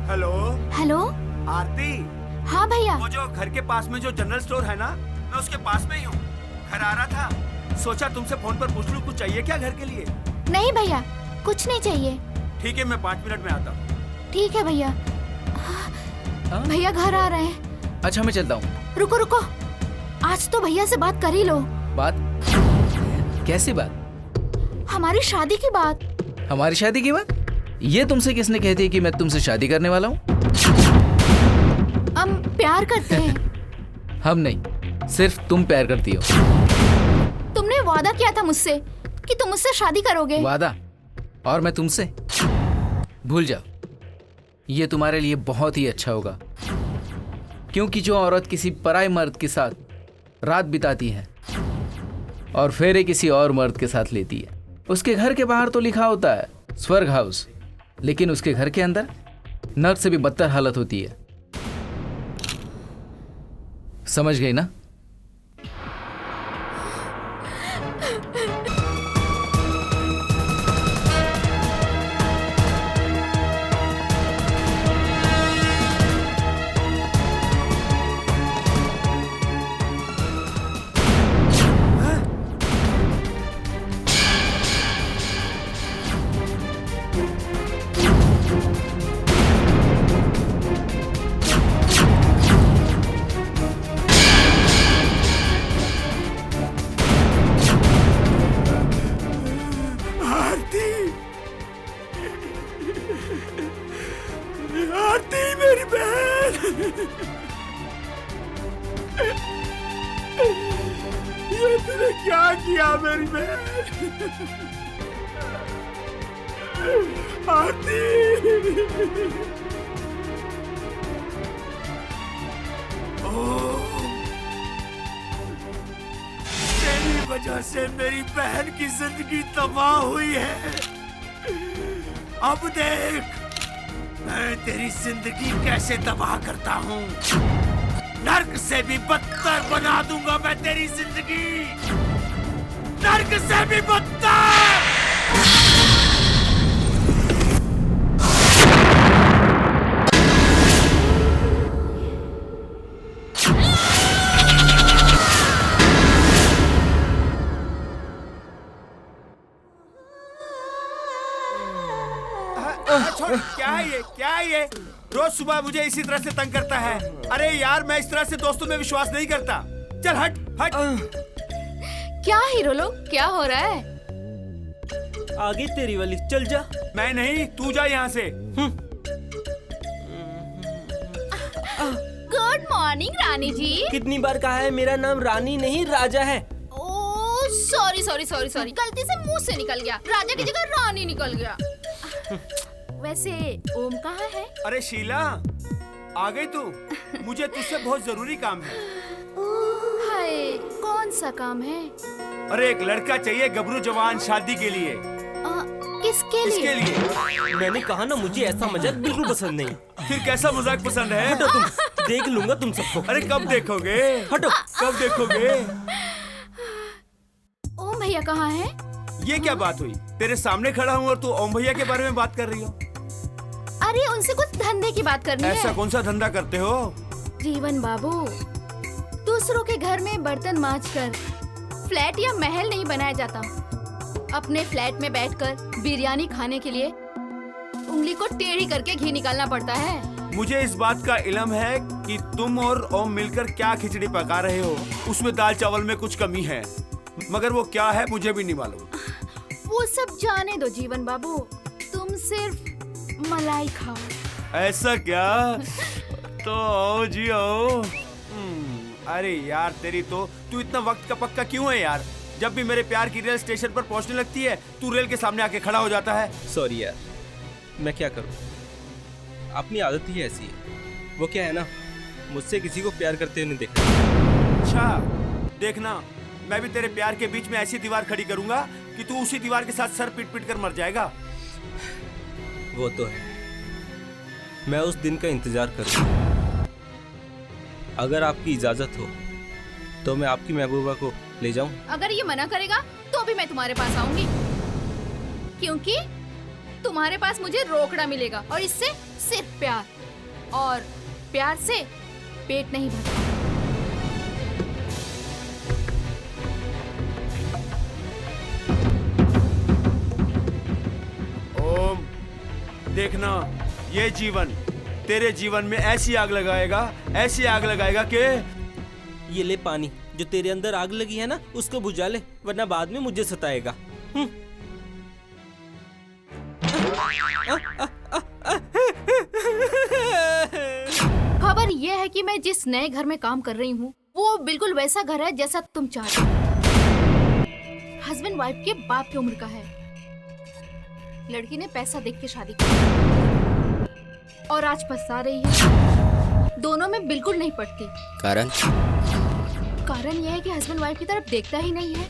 Hello hello. आरती। हाँ भैया। वो जो घर के पास में जो जनरल स्टोर है ना, मैं उसके पास में ही हूँ। घर आ रहा था, सोचा तुमसे फोन पर पूछ लूँ कुछ चाहिए क्या घर के लिए। नहीं भैया, कुछ नहीं चाहिए। ठीक है, मैं 5 मिनट में आता हूँ। ठीक है भैया। भैया घर आ रहे हैं। अच्छा मैं चलता हूँ। रुको रुको, आज तो भैया से बात कर ही लो। बात? कैसी बात? हमारी शादी की बात। हमारी शादी की बात? ये तुमसे किसने कहती है कि मैं तुमसे शादी करने वाला हूँ? हम प्यार करते हैं। हम नहीं, सिर्फ तुम प्यार करती हो। तुमने वादा किया था मुझसे कि तुम मुझसे शादी करोगे। वादा? और मैं तुमसे? भूल जाओ, ये तुम्हारे लिए बहुत ही अच्छा होगा, क्योंकि जो औरत किसी पराये मर्द के साथ रात बिताती है और फेरे किसी और मर्द के साथ लेती है, उसके घर के बाहर तो लिखा होता है स्वर्ग हाउस, लेकिन उसके घर के अंदर नर्क से भी बदतर हालत होती है। समझ गई ना? आरती, आरती मेरी बहन, ये तूने क्या किया मेरी बहन? आरती, तेरी वजह से मेरी बहन की जिंदगी तबाह हुई है। अब देख मैं तेरी जिंदगी कैसे तबाह करता हूँ। नर्क से भी बदतर बना दूंगा मैं तेरी जिंदगी, नर्क से भी बदतर। छोड़, क्या है ये? क्या है ये? रोज सुबह मुझे इसी तरह से तंग करता है। अरे यार, मैं इस तरह से दोस्तों में विश्वास नहीं करता। चल हट हट। क्या हीरो लोग, क्या हो रहा है? आगे तेरी वाली, चल जा। मैं नहीं, तू जा यहाँ से। गुड मॉर्निंग रानी जी। कितनी बार कहा है मेरा नाम रानी नहीं राजा है। Oh sorry sorry sorry sorry, गलती से मुंह से निकल गया। राजा की जगह रानी निकल गया। वैसे ओम कहाँ है? अरे शीला, आ गई तू? मुझे तुझसे बहुत जरूरी काम है। हाय, कौन सा काम है? अरे एक लड़का चाहिए गबरू जवान शादी के लिए। किसके लिए? इसके लिए। मैंने कहा ना, मुझे ऐसा मजाक बिल्कुल पसंद नहीं। फिर कैसा मजाक पसंद है? हटो तुम, देख लूंगा तुम सबको। अरे कब देखोगे? हटो। कब देखोगे? ओम भैया कहाँ है? ये क्या बात हुई? तेरे सामने खड़ा हूँ और तू ओम भैया के बारे में बात कर रही हो। अरे उनसे कुछ धंधे की बात करनी है। ऐसा कौन सा धंधा करते हो? जीवन बाबू, दूसरों के घर में बर्तन मांजकर फ्लैट या महल नहीं बनाया जाता। अपने फ्लैट में बैठकर बिरयानी खाने के लिए उंगली को टेढ़ी करके घी निकालना पड़ता है। मुझे इस बात का इल्म है कि तुम और ओम मिलकर क्या खिचड़ी पका रहे हो। उसमें दाल चावल में कुछ कमी है, मगर वो क्या है मुझे भी नहीं मालूम। वो सब जाने दो जीवन बाबू, तुम सिर्फ मलाई खाओ। ऐसा क्या? तो आओ जी आओ। अरे यार, तेरी तो तू इतना वक्त का पक्का क्यों है यार? जब भी मेरे प्यार की रेल स्टेशन पर पहुंचने लगती है, तू रेल के सामने आके खड़ा हो जाता है। सॉरी यार, मैं क्या करूं, अपनी आदत ही ऐसी है। वो क्या है ना, मुझसे किसी को प्यार करते हुए नहीं देखा। अच्छा, देखना मैं भी तेरे प्यार के बीच में ऐसी दीवार खड़ी करूंगा कि तू उसी दीवार के साथ सर पीट पीट कर मर जाएगा। वो तो है, मैं उस दिन का इंतजार करूंगा। अगर आपकी इजाजत हो तो मैं आपकी महबूबा को ले जाऊं? अगर ये मना करेगा तो भी मैं तुम्हारे पास आऊंगी, क्योंकि तुम्हारे पास मुझे रोकड़ा मिलेगा और इससे सिर्फ प्यार, और प्यार से पेट नहीं भरता। ओम, देखना ये जीवन तेरे जीवन में ऐसी आग लगाएगा, ऐसी आग लगाएगा कि ये ले पानी, जो तेरे अंदर आग लगी है ना उसको बुझा ले, वरना बाद में मुझे सताएगा। खबर यह है कि मैं जिस नए घर में काम कर रही हूँ वो बिल्कुल वैसा घर है जैसा तुम चाहते हो। हस्बैंड वाइफ के बाप की उम्र का है। लड़की ने पैसा देख के शादी की और आज पछता रही है। दोनों में बिल्कुल नहीं पटती। कारण यह है कि हस्बैंड वाइफ की तरफ देखता ही नहीं है।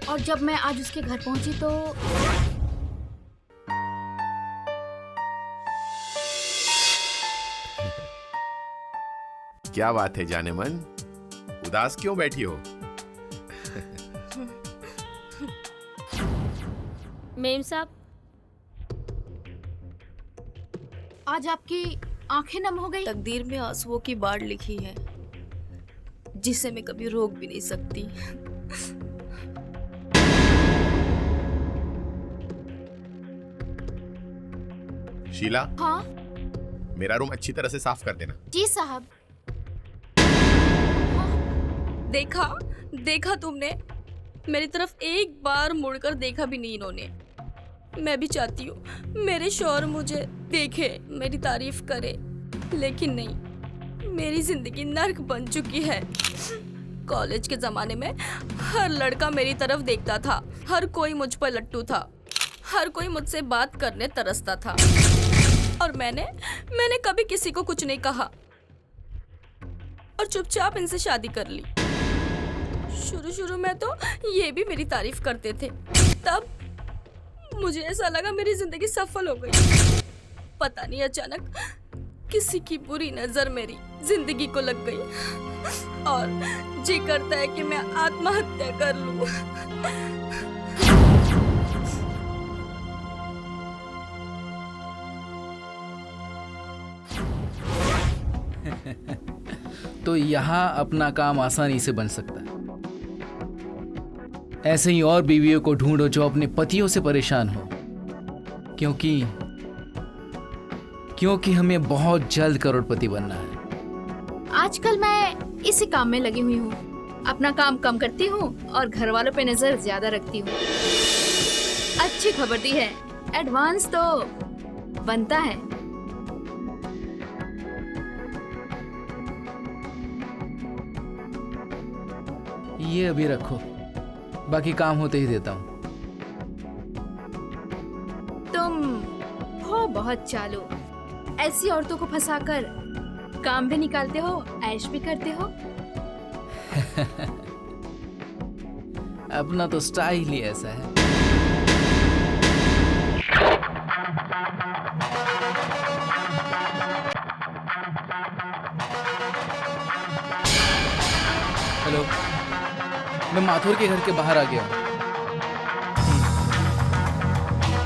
और जब मैं आज उसके घर पहुंची तो क्या बात है जाने मन, उदास क्यों बैठी हो? मेम साहब, आज आपकी आंखें नम हो गई। तकदीर में आंसुओं की बाढ़ लिखी है जिसे मैं कभी रोक भी नहीं सकती। शीला, हाँ मेरा रूम अच्छी तरह से साफ कर देना। जी साहब। देखा तुमने? मेरी तरफ एक बार मुड़कर देखा भी नहीं इन्होंने। मैं भी चाहती हूँ मेरे शौहर मुझे देखे, मेरी तारीफ करे, लेकिन नहीं, मेरी जिंदगी नर्क बन चुकी है। कॉलेज के जमाने में हर लड़का मेरी तरफ देखता था, हर कोई मुझ पर लट्टू था, हर कोई मुझसे बात करने तरसता था, और मैंने कभी किसी को कुछ नहीं कहा और चुपचाप इनसे शादी कर ली। शुरू में तो ये भी मेरी तारीफ करते थे, तब मुझे ऐसा लगा मेरी जिंदगी सफल हो गई। पता नहीं अचानक किसी की बुरी नजर मेरी जिंदगी को लग गई और जी करता है कि मैं आत्महत्या कर लूं। तो यहाँ अपना काम आसानी से बन सकता है। ऐसे ही और बीवियों को ढूंढो जो अपने पतियों से परेशान हो, क्योंकि हमें बहुत जल्द करोड़पति बनना है। आजकल मैं इसी काम में लगी हुई हूँ। अपना काम कम करती हूँ और घर वालों पे नजर ज्यादा रखती हूँ। अच्छी खबर दी है, एडवांस तो बनता है। ये अभी रखो, बाकी काम होते ही देता हूँ। तुम हो बहुत चालू। ऐसी औरतों को फंसाकर काम भी निकालते हो, ऐश भी करते हो। अपना तो स्टाइल ही ऐसा है। हेलो, मैं माथुर के घर के बाहर आ गया हूँ।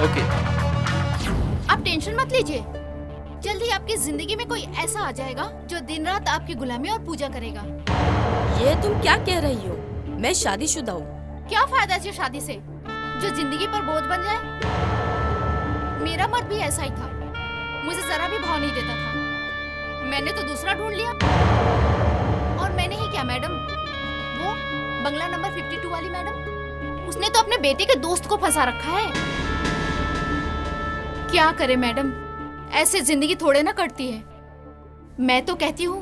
ओके। आप टेंशन मत लीजिए, जल्दी आपकी जिंदगी में कोई ऐसा आ जाएगा जो दिन रात आपकी गुलामी और पूजा करेगा। ये तुम क्या कह रही हो? मैं शादीशुदा हूँ। क्या फायदा है शादी से जो जिंदगी पर बोझ बन जाए? मेरा मर्द भी ऐसा ही था, मुझे जरा भी भाव नहीं देता था। मैंने तो दूसरा ढूंढ लिया। और मैंने ही क्या मैडम, वो बंगला नंबर 52 वाली मैडम, उसने तो अपने बेटे के दोस्त को फंसा रखा है। क्या करे मैडम, ऐसे जिंदगी थोड़े ना कटती है। मैं तो कहती हूँ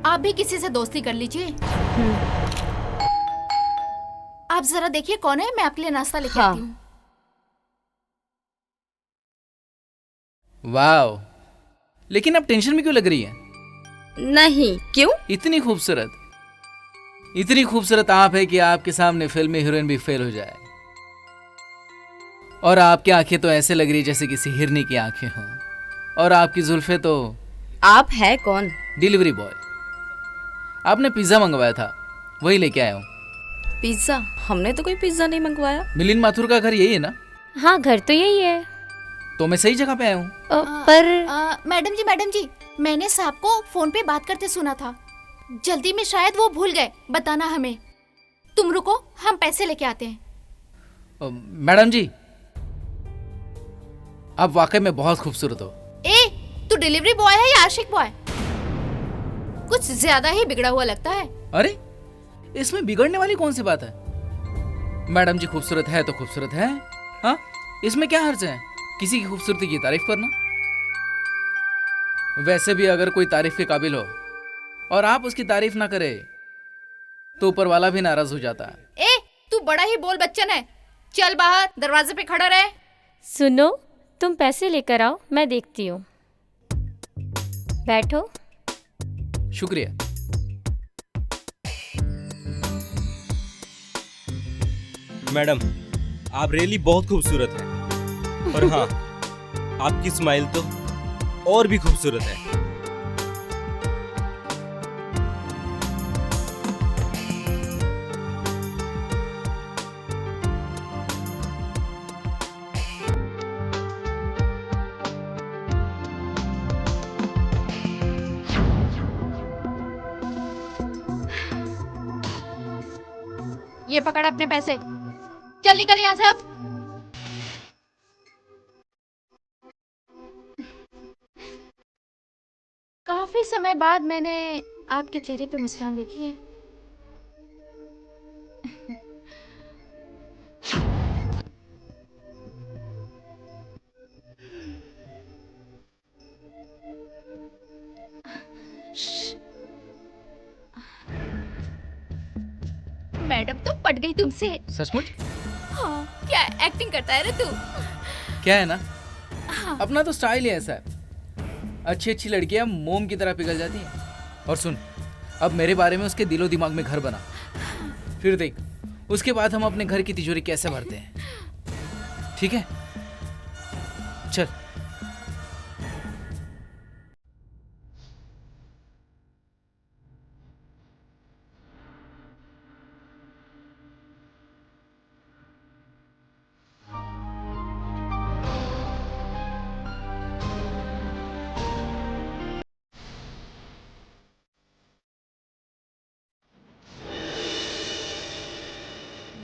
आप भी किसी से दोस्ती कर लीजिए। आप जरा देखिए कौन है, मैं आपके लिए नाश्ता लेके आती हूँ। वाओ, लेकिन अब टेंशन में क्यों लग रही है? नहीं, क्यों? इतनी खूबसूरत आप है कि आपके सामने फिल्मी हीरोइन भी फेल हो जाए। और आपकी आंखें तो ऐसे लग रही है जैसे किसी हिरनी की आंखें हों, और आपकी जुल्फे तो। आप है कौन? Delivery boy. आपने पिज्जा मंगवाया था, वही लेके आया हूँ। पिज्जा? हमने तो कोई पिज्जा नहीं मंगवाया। मिलिंद माथुर का घर यही है ना? हाँ घर तो यही है। तो मैं सही जगह पे आया हूँ। पर मैडम जी मैंने साहब को फोन पे बात करते सुना था। जल्दी में शायद वो भूल गए बताना हमें। तुम रुको, हम पैसे लेके आते हैं। मैडम जी, आप वाकई में बहुत खूबसूरत हो। ए, तू डिलीवरी बॉय है या आशिक बॉय? कुछ ज्यादा ही बिगड़ा हुआ लगता है। अरे इसमें बिगड़ने वाली कौन सी बात है? मैडम जी खूबसूरत है तो खूबसूरत है। हाँ, इसमें क्या हर्ज है किसी की खूबसूरती की तारीफ करना? वैसे भी अगर कोई तारीफ के काबिल हो और आप उसकी तारीफ ना करे तो ऊपर वाला भी नाराज हो जाता है। ए, तू बड़ा ही बोल बच्चन है। चल बाहर, दरवाजे पे खड़ा रहे। सुनो, तुम पैसे लेकर आओ, मैं देखती हूँ। बैठो। शुक्रिया। मैडम, आप रियली बहुत खूबसूरत हैं। और हाँ, आपकी स्माइल तो और भी खूबसूरत है। ये पकड़ अपने पैसे। चल निकल यहाँ से अब। काफी समय बाद मैंने आपके चेहरे पे मुस्कान देखी है। मैडम तो पट गई तुमसे। सचमुच? हाँ, क्या एक्टिंग करता है रे तू? क्या है ना, अपना तो स्टाइल ही ऐसा है। अच्छी अच्छी लड़कियां मोम की तरह पिघल जाती हैं। और सुन, अब मेरे बारे में उसके दिलो दिमाग में घर बना, फिर देख उसके बाद हम अपने घर की तिजोरी कैसे भरते हैं। ठीक है, चल।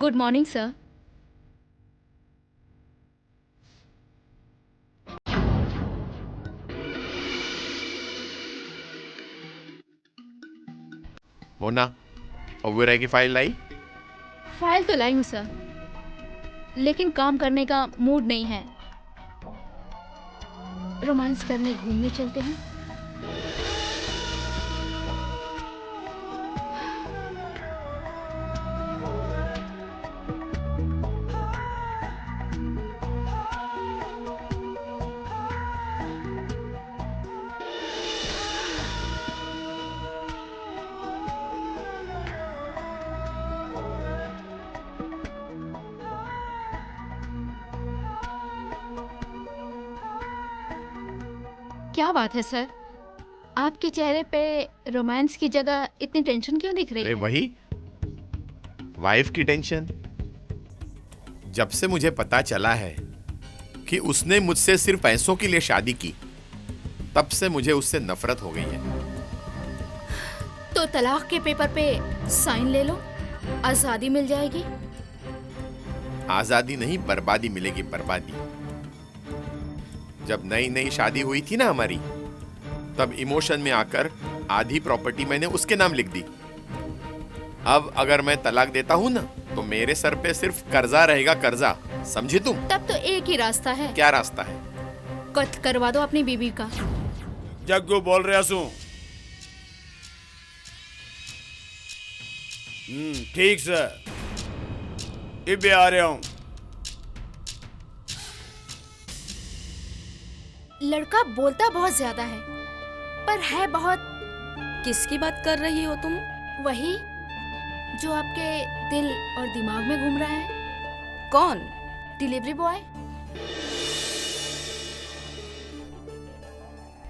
Good morning sir. Mona, Oberoi की फाइल लाई? फाइल तो लाई हूँ सर, लेकिन काम करने का मूड नहीं है। रोमांस करने घूमने चलते हैं। क्या बात है सर, आपके चेहरे पे रोमांस की जगह इतनी टेंशन क्यों दिख रही अरे है? वही वाइफ की टेंशन। जब से मुझे पता चला है कि उसने मुझसे सिर्फ पैसों के लिए शादी की, तब से मुझे उससे नफरत हो गई है। तो तलाक के पेपर पे साइन ले लो, आजादी मिल जाएगी। आजादी नहीं, बर्बादी मिलेगी, बर्बादी। जब नई नई शादी हुई थी ना हमारी, तब इमोशन में आकर आधी प्रॉपर्टी मैंने उसके नाम लिख दी। अब अगर मैं तलाक देता हूँ ना, तो मेरे सर पे सिर्फ कर्जा रहेगा, कर्जा। समझी तुम? तब तो एक ही रास्ता है। क्या रास्ता है? कत्ल करवा दो अपनी बीवी का। जग्गू बोल रहा सू। ठीक सर, इबे आ रहा हूँ। लड़का बोलता बहुत ज्यादा है, पर है बहुत। किसकी बात कर रही हो तुम? वही जो आपके दिल और दिमाग में घूम रहा है। कौन? Delivery boy.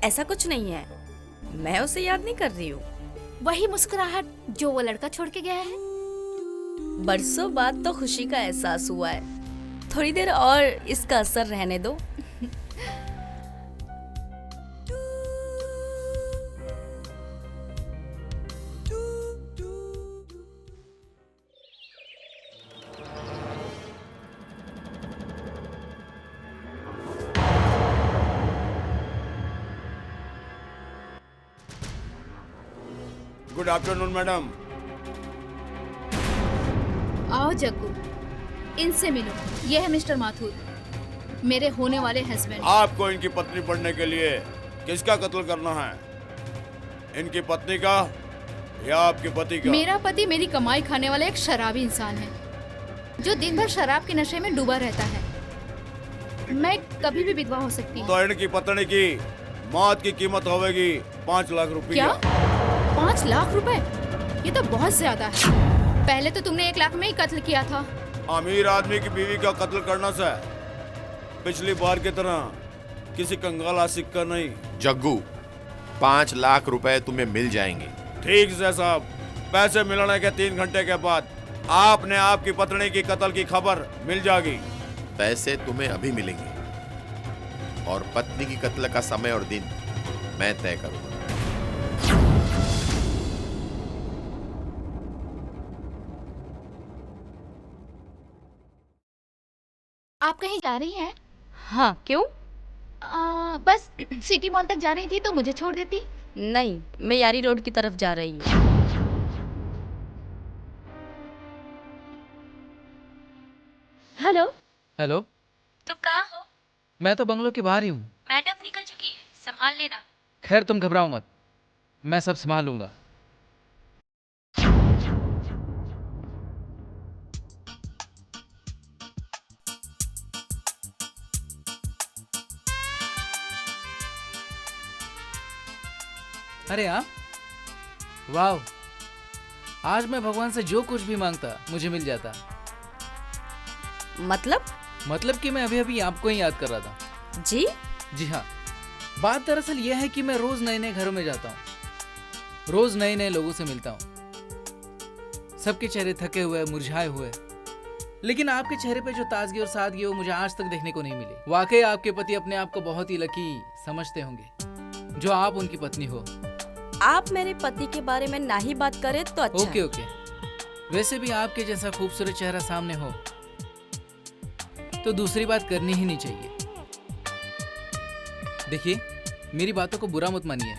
ऐसा कुछ नहीं है, मैं उसे याद नहीं कर रही हूँ। वही मुस्कुराहट जो वो लड़का छोड़ के गया है। बरसों बाद तो खुशी का एहसास हुआ है। थोड़ी देर और इसका असर रहने दो। Good afternoon madam. आओ जग्गू, इनसे मिलो। ये है मिस्टर माथुर, मेरे होने वाले हस्बैंड। आपको इनकी पत्नी पढ़ने के लिए किसका कत्ल करना है? इनकी पत्नी का या आपके पति का? मेरा पति मेरी कमाई खाने वाला एक शराबी इंसान है जो दिन भर शराब के नशे में डूबा रहता है। मैं कभी भी विधवा हो सकती हूँ। तो इनकी पत्नी की मौत की कीमत होगी 5 लाख रुपया। क्या 5 लाख रुपए? ये तो बहुत ज्यादा है। पहले तो तुमने 1 लाख में ही कत्ल किया था। अमीर आदमी की बीवी का कत्ल करना से पिछली बार की तरह किसी कंगाल आशिक का नहीं। जग्गू, 5 लाख रुपए तुम्हें मिल जाएंगे। ठीक है साहब, पैसे मिलने के 3 घंटे के बाद आपने आपकी पत्नी की कत्ल की खबर मिल जाएगी। पैसे तुम्हें अभी मिलेंगे और पत्नी की कत्ल का समय और दिन मैं तय करूंगा। आप कहीं जा रही हैं? हाँ, क्यों? बस सिटी मॉल तक जा रही थी तो मुझे छोड़ देती। नहीं, मैं यारी रोड की तरफ जा रही हूँ। हेलो। हेलो, तुम कहाँ हो? मैं तो बंगलो के बाहर ही हूँ। मैडम निकल चुकी है, संभाल लेना। खैर तुम घबराओ मत, मैं सब संभाल लूंगा। अरे हाँ, वाह, आज मैं भगवान से जो कुछ भी मांगता मुझे मिल जाता। मतलब कि मैं अभी अभी आपको ही याद कर रहा था। जी हाँ, बात दरअसल यह है कि मैं रोज नए नए घरों में जाता हूँ, रोज नए नए लोगों से मिलता हूँ। सबके चेहरे थके हुए, मुरझाए हुए, लेकिन आपके चेहरे पे जो ताजगी और सादगी वो मुझे आज तक देखने को नहीं मिली। वाकई आपके पति अपने आप को बहुत ही लकी समझते होंगे जो आप उनकी पत्नी हो। आप मेरे पति के बारे में ना ही बात करें तो अच्छा। ओके। वैसे भी आपके जैसा खूबसूरत चेहरा सामने हो तो दूसरी बात करनी ही नहीं चाहिए। देखिए, मेरी बातों को बुरा मत मानिए,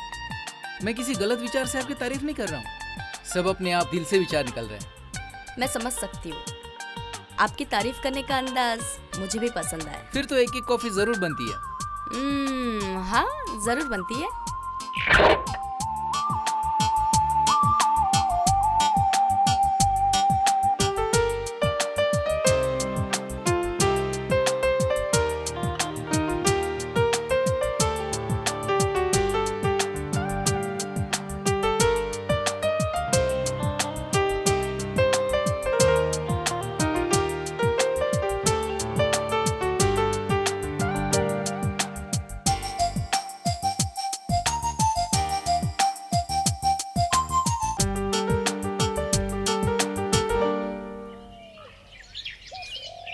मैं किसी गलत विचार से आपकी तारीफ नहीं कर रहा हूँ। सब अपने आप दिल से विचार निकल रहे हैं। मैं समझ सकती हूँ, आपकी तारीफ करने का अंदाज मुझे भी पसंद आया। फिर तो एक कॉफी जरूर बनती है। हाँ, जरूर बनती है।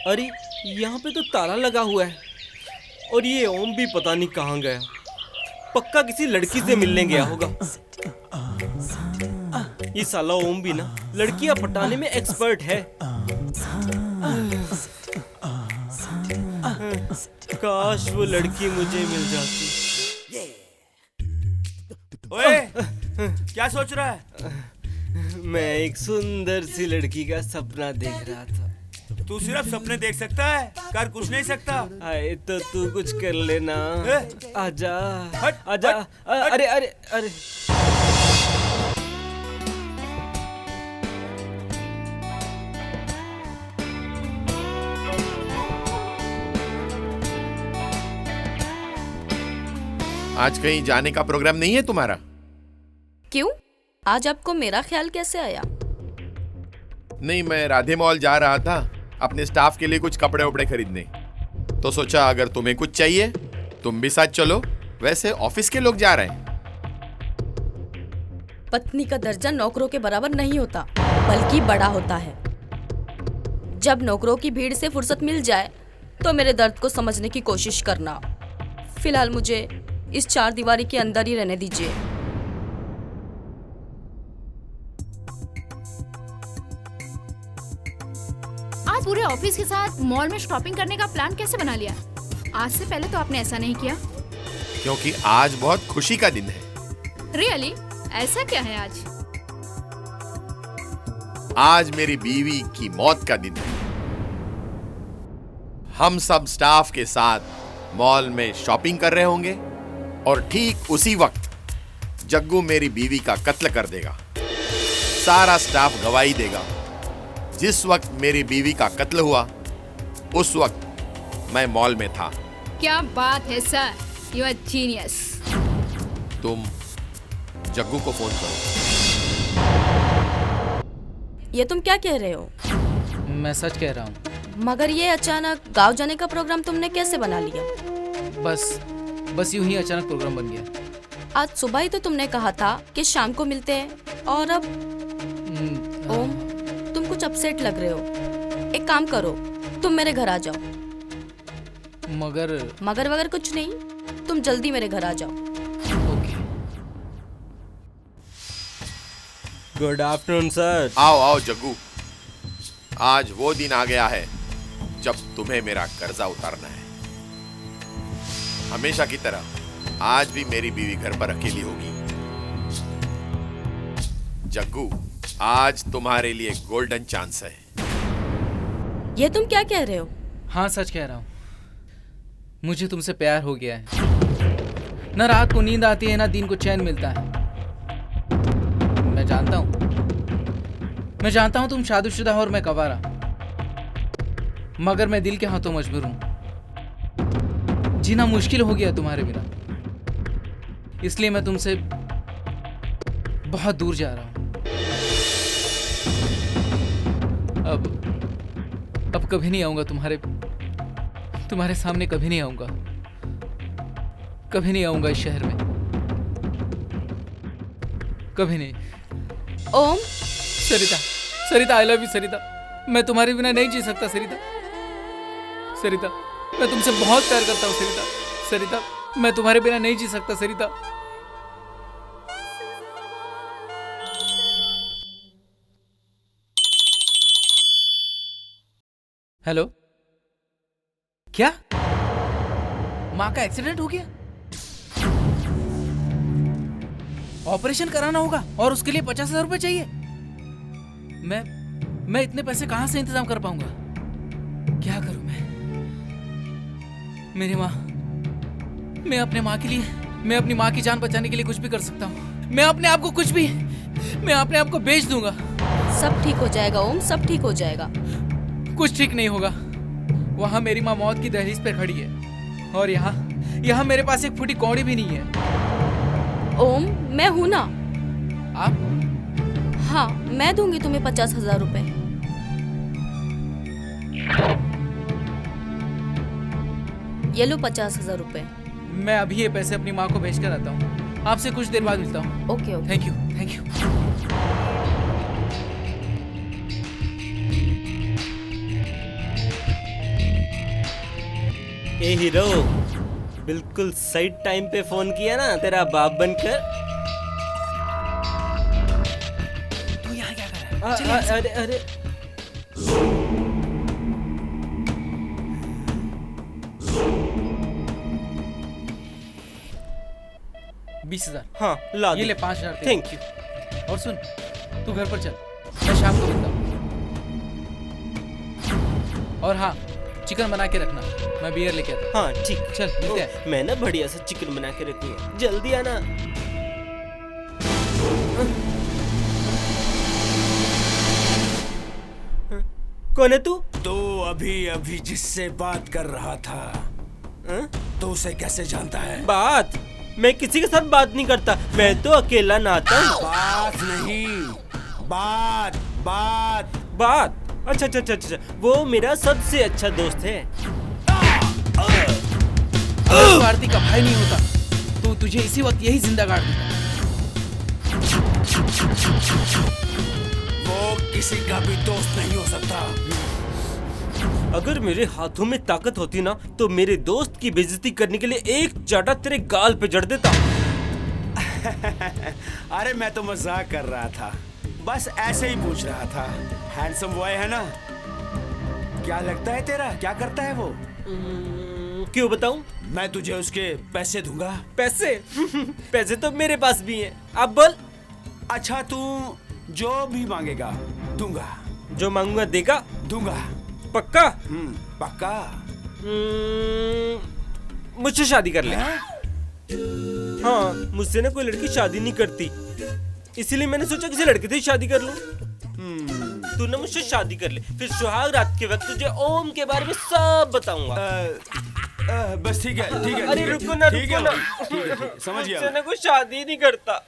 अरे यहाँ पे तो ताला लगा हुआ है और ये ओम भी पता नहीं कहाँ गया। पक्का किसी लड़की से मिलने गया होगा। ये साला ओम भी ना लड़कियां पटाने में एक्सपर्ट है। काश वो लड़की मुझे मिल जाती। ओए, क्या सोच रहा है? मैं एक सुंदर सी लड़की का सपना देख रहा था। तू सिर्फ सपने देख सकता है, कर कुछ नहीं सकता। आए तो तू कुछ कर लेना। आजा हट, आजा। हट, अरे अरे अरे आज कहीं जाने का प्रोग्राम नहीं है तुम्हारा? क्यों? आज आपको मेरा ख्याल कैसे आया? नहीं, मैं राधे मॉल जा रहा था अपने स्टाफ के लिए कुछ कपड़े वपड़े खरीदने, तो सोचा अगर तुम्हें कुछ चाहिए तुम भी साथ चलो। वैसे ऑफिस के लोग जा रहे हैं। पत्नी का दर्जा नौकरों के बराबर नहीं होता, बल्कि बड़ा होता है। जब नौकरों की भीड़ से फुर्सत मिल जाए तो मेरे दर्द को समझने की कोशिश करना। फिलहाल मुझे इस 4 दीवारी के अंदर ही रहने दीजिए। आज पूरे ऑफिस के साथ मॉल में शॉपिंग करने का प्लान कैसे बना लिया? आज से पहले तो आपने ऐसा नहीं किया। क्योंकि आज बहुत खुशी का दिन है। रियली? ऐसा क्या है आज? आज मेरी बीवी की मौत का दिन है। हम सब स्टाफ के साथ मॉल में शॉपिंग कर रहे होंगे और ठीक उसी वक्त जग्गू मेरी बीवी का कत्ल कर देगा। सारा स्टाफ गवाही देगा। जिस वक्त मेरी बीवी का कत्ल हुआ उस वक्त मैं मॉल में था। क्या बात है सर, यू आर जीनियस। तुम जग्गू को फोन करो। ये तुम क्या कह रहे हो? मैं सच कह रहा हूँ। मगर ये अचानक गांव जाने का प्रोग्राम तुमने कैसे बना लिया? बस यूं ही अचानक प्रोग्राम बन गया। आज सुबह ही तो तुमने कहा था कि शाम को मिलते हैं और अब ओम, तुम कुछ अपसेट लग रहे हो। एक काम करो, तुम मेरे घर आ जाओ। मगर वगर कुछ नहीं, तुम जल्दी मेरे घर आ जाओ। ओके। Good afternoon sir. आओ आओ जग्गू, आज वो दिन आ गया है जब तुम्हें मेरा कर्जा उतारना है। हमेशा की तरह आज भी मेरी बीवी घर पर अकेली होगी। जग्गू, आज तुम्हारे लिए गोल्डन चांस है। ये तुम क्या कह रहे हो? हाँ, सच कह रहा हूँ। मुझे तुमसे प्यार हो गया है। ना रात को नींद आती है, ना दिन को चैन मिलता है। मैं जानता हूँ तुम शादीशुदा हो और मैं कवारा, मगर मैं दिल के हाथों मजबूर हूँ। जीना मुश्किल हो गया तुम्हारे बिना, इसलिए मैं तुमसे बहुत दूर जा रहा हूँ। अब कभी नहीं आऊंगा तुम्हारे सामने, कभी नहीं आऊंगा, कभी नहीं आऊंगा इस शहर में, कभी नहीं। ओम, सरिता, आई लव यू सरिता। मैं तुम्हारे बिना नहीं जी सकता सरिता। मैं तुमसे बहुत प्यार करता हूँ सरिता, मैं तुम्हारे बिना नहीं जी सकता सरिता। हेलो, क्या माँ का एक्सीडेंट हो गया? ऑपरेशन कराना होगा और उसके लिए 50,000 रुपए चाहिए। मैं इतने पैसे कहां से इंतजाम कर पाऊंगा? क्या करूं मेरी माँ, मैं अपनी माँ की जान बचाने के लिए कुछ भी कर सकता हूँ। मैं अपने आप को बेच दूंगा। सब ठीक हो जाएगा ओम, सब ठीक हो जाएगा। कुछ ठीक नहीं होगा। वहां मेरी माँ मौत की दहलीज पे खड़ी है और यहाँ मेरे पास एक फूटी कौड़ी भी नहीं है। ओम, मैं हूं ना। आप? हाँ, मैं दूंगी तुम्हें 50,000 रुपए। ये लो 50,000 रुपए। मैं अभी ये पैसे अपनी माँ को भेज कर आता हूँ। आपसे कुछ देर बाद मिलता हूँ। Okay. Thank you. A hero, बिल्कुल सही टाइम पे फोन किया ना तेरा बाप बनकर। तू यहाँ क्या कर रहा है? अरे 20,000। हाँ, ला ये ले 5,000। Thank you. और सुन, तू घर पर चल, मैं शाम को मिलता हूँ। और हाँ, चिकन बना के रखना, मैं बियर लेके आता हूँ। हाँ ठीक, चल मिलते हैं। मैं ना बढ़िया सा चिकन बना के रखूंगा, जल्दी आना। कौन है तू? तो अभी जिससे बात कर रहा था, तो उसे कैसे जानता है? बात? मैं किसी के साथ बात नहीं करता, मैं तो अकेला नहाता हूँ। बात नहीं, बात। अच्छा, वो मेरा सबसे अच्छा दोस्त है। अगर भारती का भाई नहीं होता तो तुझे इसी वक्त यही जिंदा गाड़ देता। वो किसी का भी दोस्त नहीं हो सकता। अगर मेरे हाथों में ताकत होती ना तो मेरे दोस्त की बेइज्जती करने के लिए एक चाटा तेरे गाल पे जड़ देता। अरे मैं तो मजाक कर रहा था, बस ऐसे ही पूछ रहा था। हैंडसम बॉय है ना? क्या लगता है तेरा, क्या करता है वो? क्यों बताऊं? मैं तुझे उसके पैसे दूंगा। पैसे? पैसे तो मेरे पास भी हैं, आप बोल। अच्छा, तू जो भी मांगेगा दूंगा। जो मांगूंगा देगा? दूंगा। पक्का? पक्का। मुझसे शादी कर ले। हाँ, मुझसे ना कोई लड़की शादी नहीं करती, इसीलिए मैंने सोचा किसी लड़के से ही शादी कर लूं। तू ना मुझसे शादी कर ले, फिर सुहाग रात के वक्त तुझे ओम के बारे में सब बताऊंगा। बस ठीक है, ठीक है। अरे रुको ना, ठीक रुको है, ना। ठीक है, समझ गया। मुझसे ना कोई शादी नहीं करता।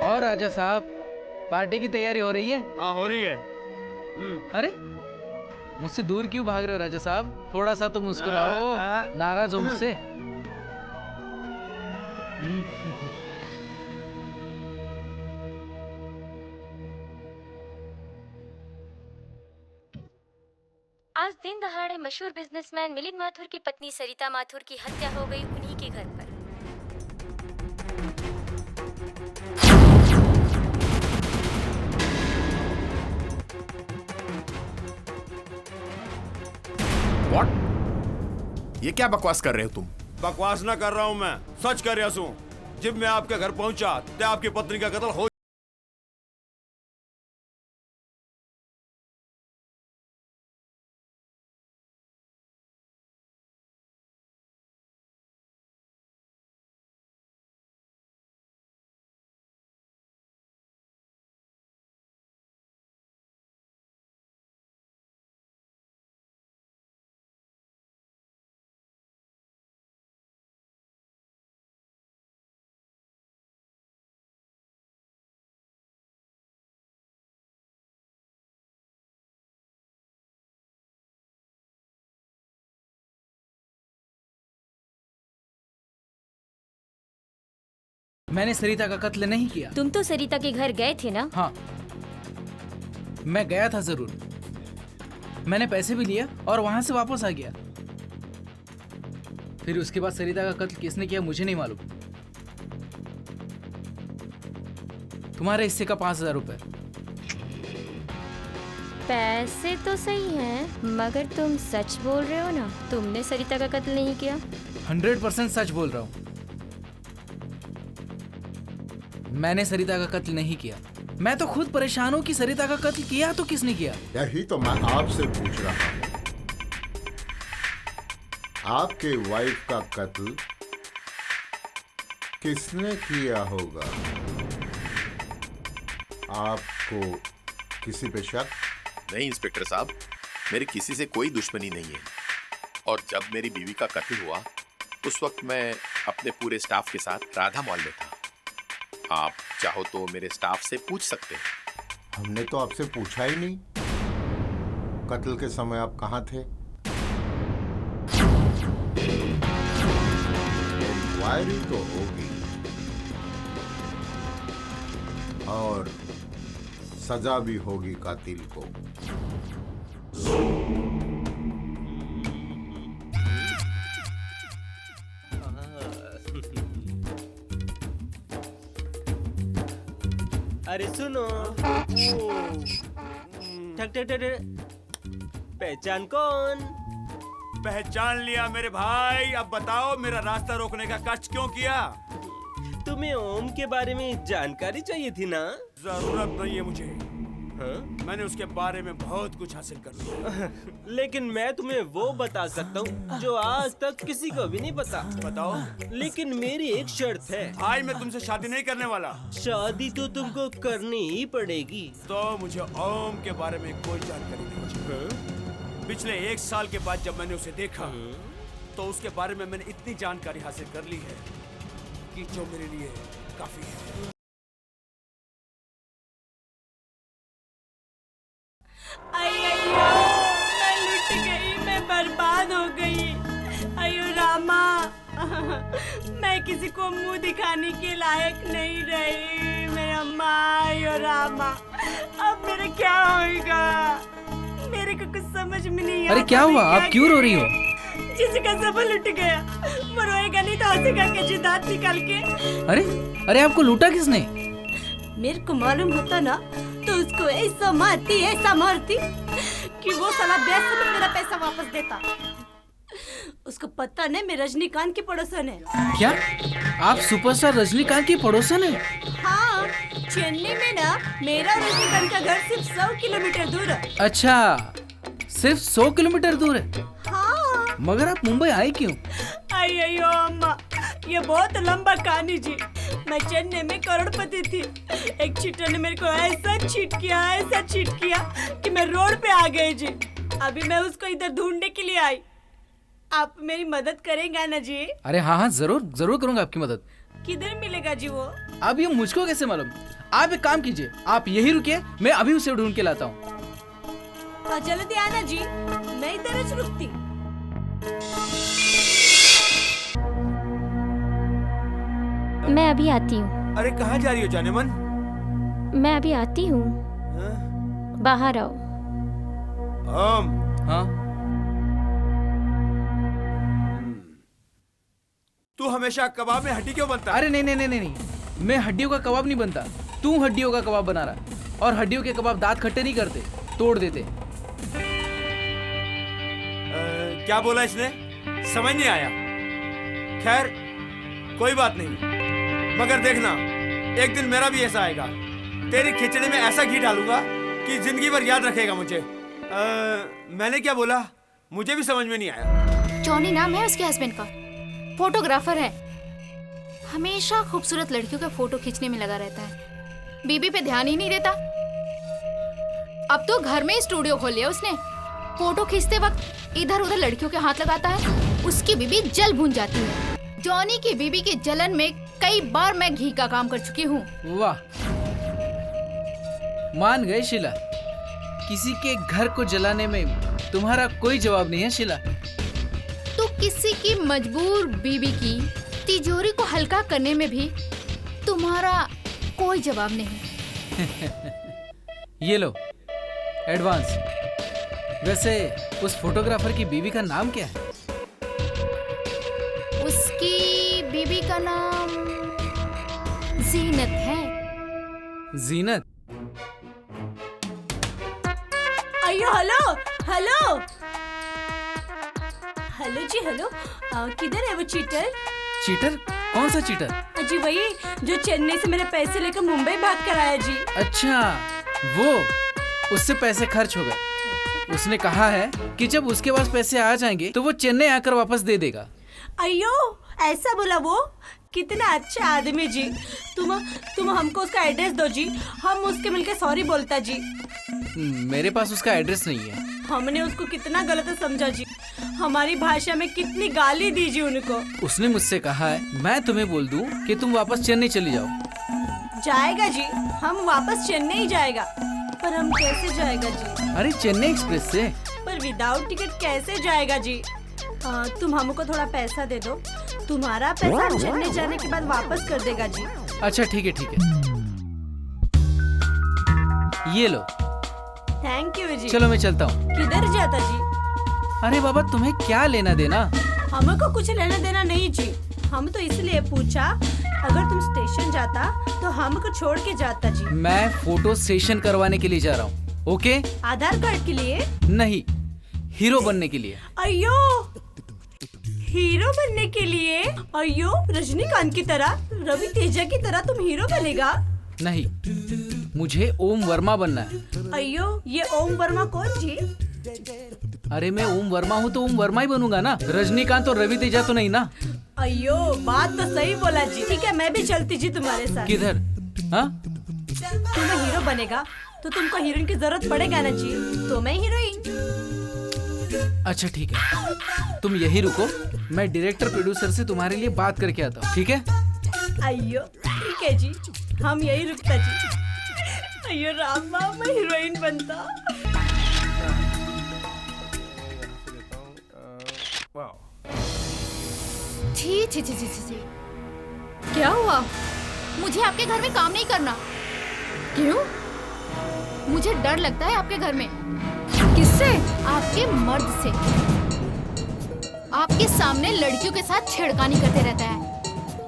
और राजा साहब, पार्टी की तैयारी हो रही है? हाँ, हो रही है। अरे मुझसे दूर क्यों भाग रहे हो राजा साहब? थोड़ा सा तो मुस्कुराओ, नाराज हो मुझसे? आज दिन दहाड़े मशहूर बिजनेसमैन मिलिंद माथुर की पत्नी सरिता माथुर की हत्या हो गई उन्हीं के घर पर। व्हाट? ये क्या बकवास कर रहे हो तुम? बकवास ना कर रहा हूँ मैं, सच कर रहा हूँ। जब मैं आपके घर पहुंचा तो आपकी पत्नी का कत्ल हो। मैंने सरिता का कत्ल नहीं किया। तुम तो सरिता के घर गए थे ना? हाँ, मैं गया था जरूर, मैंने पैसे भी लिए और वहां से वापस आ गया। फिर उसके बाद सरिता का कत्ल किसने किया मुझे नहीं मालूम। तुम्हारे हिस्से का 5,000 रुपए। पैसे तो सही हैं, मगर तुम सच बोल रहे हो ना? तुमने सरिता का कत्ल नहीं किया? 100% सच बोल रहा हूं। मैंने सरिता का कत्ल नहीं किया। मैं तो खुद परेशान हूं कि सरिता का कत्ल किया तो किसने किया। यही तो मैं आपसे पूछ रहा हूं। आपके वाइफ का कत्ल किसने किया होगा? आपको किसी पे शक? नहीं इंस्पेक्टर साहब, मेरी किसी से कोई दुश्मनी नहीं है। और जब मेरी बीवी का कत्ल हुआ उस वक्त मैं अपने पूरे स्टाफ के साथ राधा मॉल में था। आप चाहो तो मेरे स्टाफ से पूछ सकते हैं। हमने तो आपसे पूछा ही नहीं। कत्ल के समय आप कहाँ थे? इंक्वायरी तो होगी और सजा भी होगी कातिल को। अरे सुनो, ठक ठक ठक, पहचान कौन? पहचान लिया मेरे भाई। अब बताओ मेरा रास्ता रोकने का कष्ट क्यों किया? तुम्हें ओम के बारे में जानकारी चाहिए थी ना? जरूरत नहीं है मुझे। हाँ? मैंने उसके बारे में बहुत कुछ हासिल कर लिया। लेकिन मैं तुम्हें वो बता सकता हूँ जो आज तक किसी को भी नहीं पता। बताओ। लेकिन मेरी एक शर्त है। भाई मैं तुमसे शादी नहीं करने वाला। शादी तो तुमको करनी ही पड़ेगी। तो मुझे ओम के बारे में कोई जानकारी नहीं चाहिए। पिछले 1 साल के बाद जब मैंने उसे देखा तो उसके बारे में मैंने इतनी जानकारी हासिल कर ली है कि जो मेरे लिए काफी है। अय्यो, मैं लुट गई, मैं बर्बाद हो गई। अयो रामा, मैं किसी को मुंह दिखाने के लायक नहीं रही। मेरे अम्मा, अयो रामा, अब मेरा क्या होगा? मेरे को कुछ समझ में नहीं आता। अरे क्या हुआ? आप क्यों रो रही हो? जिसका सब लुट गया, वो रोएगा नहीं तो हंसेगा कैसे दांत निकाल के? अरे आपको लूटा किसने? मेरे को मालूम होता ना तो उसको ऐसा मारती कि वो साला बेस में मेरा पैसा वापस देता। उसको पता नहीं मैं रजनीकांत की पड़ोसन है। क्या आप सुपरस्टार रजनीकांत की पड़ोसन है? हाँ, चेन्नई में ना मेरा और रजनीकांत का घर सिर्फ 100 किलोमीटर दूर है। अच्छा, सिर्फ 100 किलोमीटर दूर है? हाँ। मगर आप मुंबई आए क्यों? अय्यो अम्मा, ये बहुत लंबा कहानी जी। मैं चेन्नई में करोड़पति थी। एक चीटर ने मेरे को ऐसा चीट किया कि मैं रोड पे आ गई जी। अभी मैं उसको इधर ढूंढने के लिए आई। आप मेरी मदद करेंगे ना जी? अरे हाँ, जरूर करूंगा आपकी मदद। किधर मिलेगा जी वो? अब ये मुझको कैसे मालूम? आप एक काम कीजिए, आप यही रुकिए, मैं अभी उसे ढूंढ के लाता हूँ। जल्दी आना जी, मैं इधर ही रुकती। मैं अभी आती हूँ। अरे कहाँ जा रही हो जाने मन? मैं अभी आती हूँ, बाहर आओ। हाँ? तू हमेशा कबाब में हड्डी क्यों बनता है? अरे नहीं, मैं हड्डियों का कबाब नहीं बनता। तू हड्डियों का कबाब बना रहा है। और हड्डियों के कबाब दांत खट्टे नहीं करते, तोड़ देते। क्या बोला इसने? समझ नहीं आया। खैर कोई बात नहीं, मगर देखना एक दिन मेरा भी ऐसा आएगा। तेरी खिचड़ी में ऐसा घी डालूंगा कि जिंदगी भर याद रखेगा मुझे। मैंने क्या बोला मुझे भी समझ में नहीं आया। जॉनी नाम है उसके हस्बैंड का, फोटोग्राफर है। हमेशा खूबसूरत लड़कियों का फोटो खींचने में लगा रहता है, बीबी पे ध्यान ही नहीं देता। अब तो घर में स्टूडियो खोल लिया उसने। फोटो खींचते वक्त इधर उधर लड़कियों के हाथ लगाता है, उसकी बीबी जल भून जाती है। जॉनी की बीबी की जलन में कई बार मैं घी का काम कर चुकी हूँ। वाह, मान गए शीला। किसी के घर को जलाने में तुम्हारा कोई जवाब नहीं है शीला। तो किसी की मजबूर बीबी की तिजोरी को हल्का करने में भी तुम्हारा कोई जवाब नहीं। ये लो एडवांस। वैसे उस फोटोग्राफर की बीवी का नाम क्या है? उसकी बीवी का नाम जीनत है। जीनत? अयो हेलो हेलो हेलो जी हेलो। किधर है वो चीटर? चीटर? कौन सा चीटर? जी वही जो चेन्नई से मेरे पैसे लेकर मुंबई भाग कर आया जी। अच्छा, वो उससे पैसे खर्च हो गए। उसने कहा है कि जब उसके पास पैसे आ जाएंगे तो वो चेन्नई आकर वापस दे देगा। अयो ऐसा बोला वो? कितना अच्छा आदमी जी। तुम हमको उसका एड्रेस दो जी, हम उसके मिलके सॉरी बोलता जी। मेरे पास उसका एड्रेस नहीं है। हमने उसको कितना गलत समझा जी, हमारी भाषा में कितनी गाली दी जी उनको। उसने मुझसे कहा है मैं तुम्हें बोल दूं कि तुम वापस चेन्नई चली जाओ। जाएगा जी, हम वापस चेन्नई जाएगा, पर हम कैसे जाएगा जी? अरे चेन्नई एक्सप्रेस से। पर विदाउट टिकट कैसे जाएगा जी? तुम हमको थोड़ा पैसा दे दो, तुम्हारा पैसा हम चेन्नई जाने के बाद वापस कर देगा जी। अच्छा ठीक है ठीक है, ये लो। थैंक यू जी। चलो मैं चलता हूँ। किधर जाता जी? अरे बाबा तुम्हें क्या लेना देना? हमको कुछ लेना देना नहीं जी, हम तो इसलिए पूछा अगर तुम स्टेशन जाता तो हमको छोड़ के जाता जी। मैं फोटो सेशन करवाने के लिए जा रहा हूँ। ओके? आधार कार्ड के लिए? नहीं, हीरो बनने के लिए। अयो हीरो बनने के लिए? अयो रजनीकांत की तरह, रवि तेजा की तरह तुम हीरो बनेगा? नहीं, मुझे ओम वर्मा बनना है। अयो ये ओम वर्मा कौन जी? अरे मैं ओम वर्मा हूँ तो ओम वर्मा ही बनूंगा ना, रजनीकांत और रवि तेजा तो नहीं ना। अयो बात तो सही बोला जी। ठीक है मैं भी चलती जी तुम्हारे साथ। किधर? हाँ? तुम्हें हीरो बनेगा तो तुमको हीरोइन की जरूरत पड़ेगा ना जी, तो मैं हीरोइन। अच्छा ठीक है, तुम यही रुको, मैं डायरेक्टर प्रोड्यूसर से तुम्हारे लिए बात करके आता हूँ। ठीक है? अयो ठीक है जी, हम यही रुकता जी। अयो रामा मैं हीरोइन बनता। छी छी छी छी छी। क्या हुआ? मुझे आपके घर में काम नहीं करना। क्यों? मुझे डर लगता है आपके घर में। किससे? आपके मर्द से। आपके सामने लड़कियों के साथ छेड़खानी करते रहता है।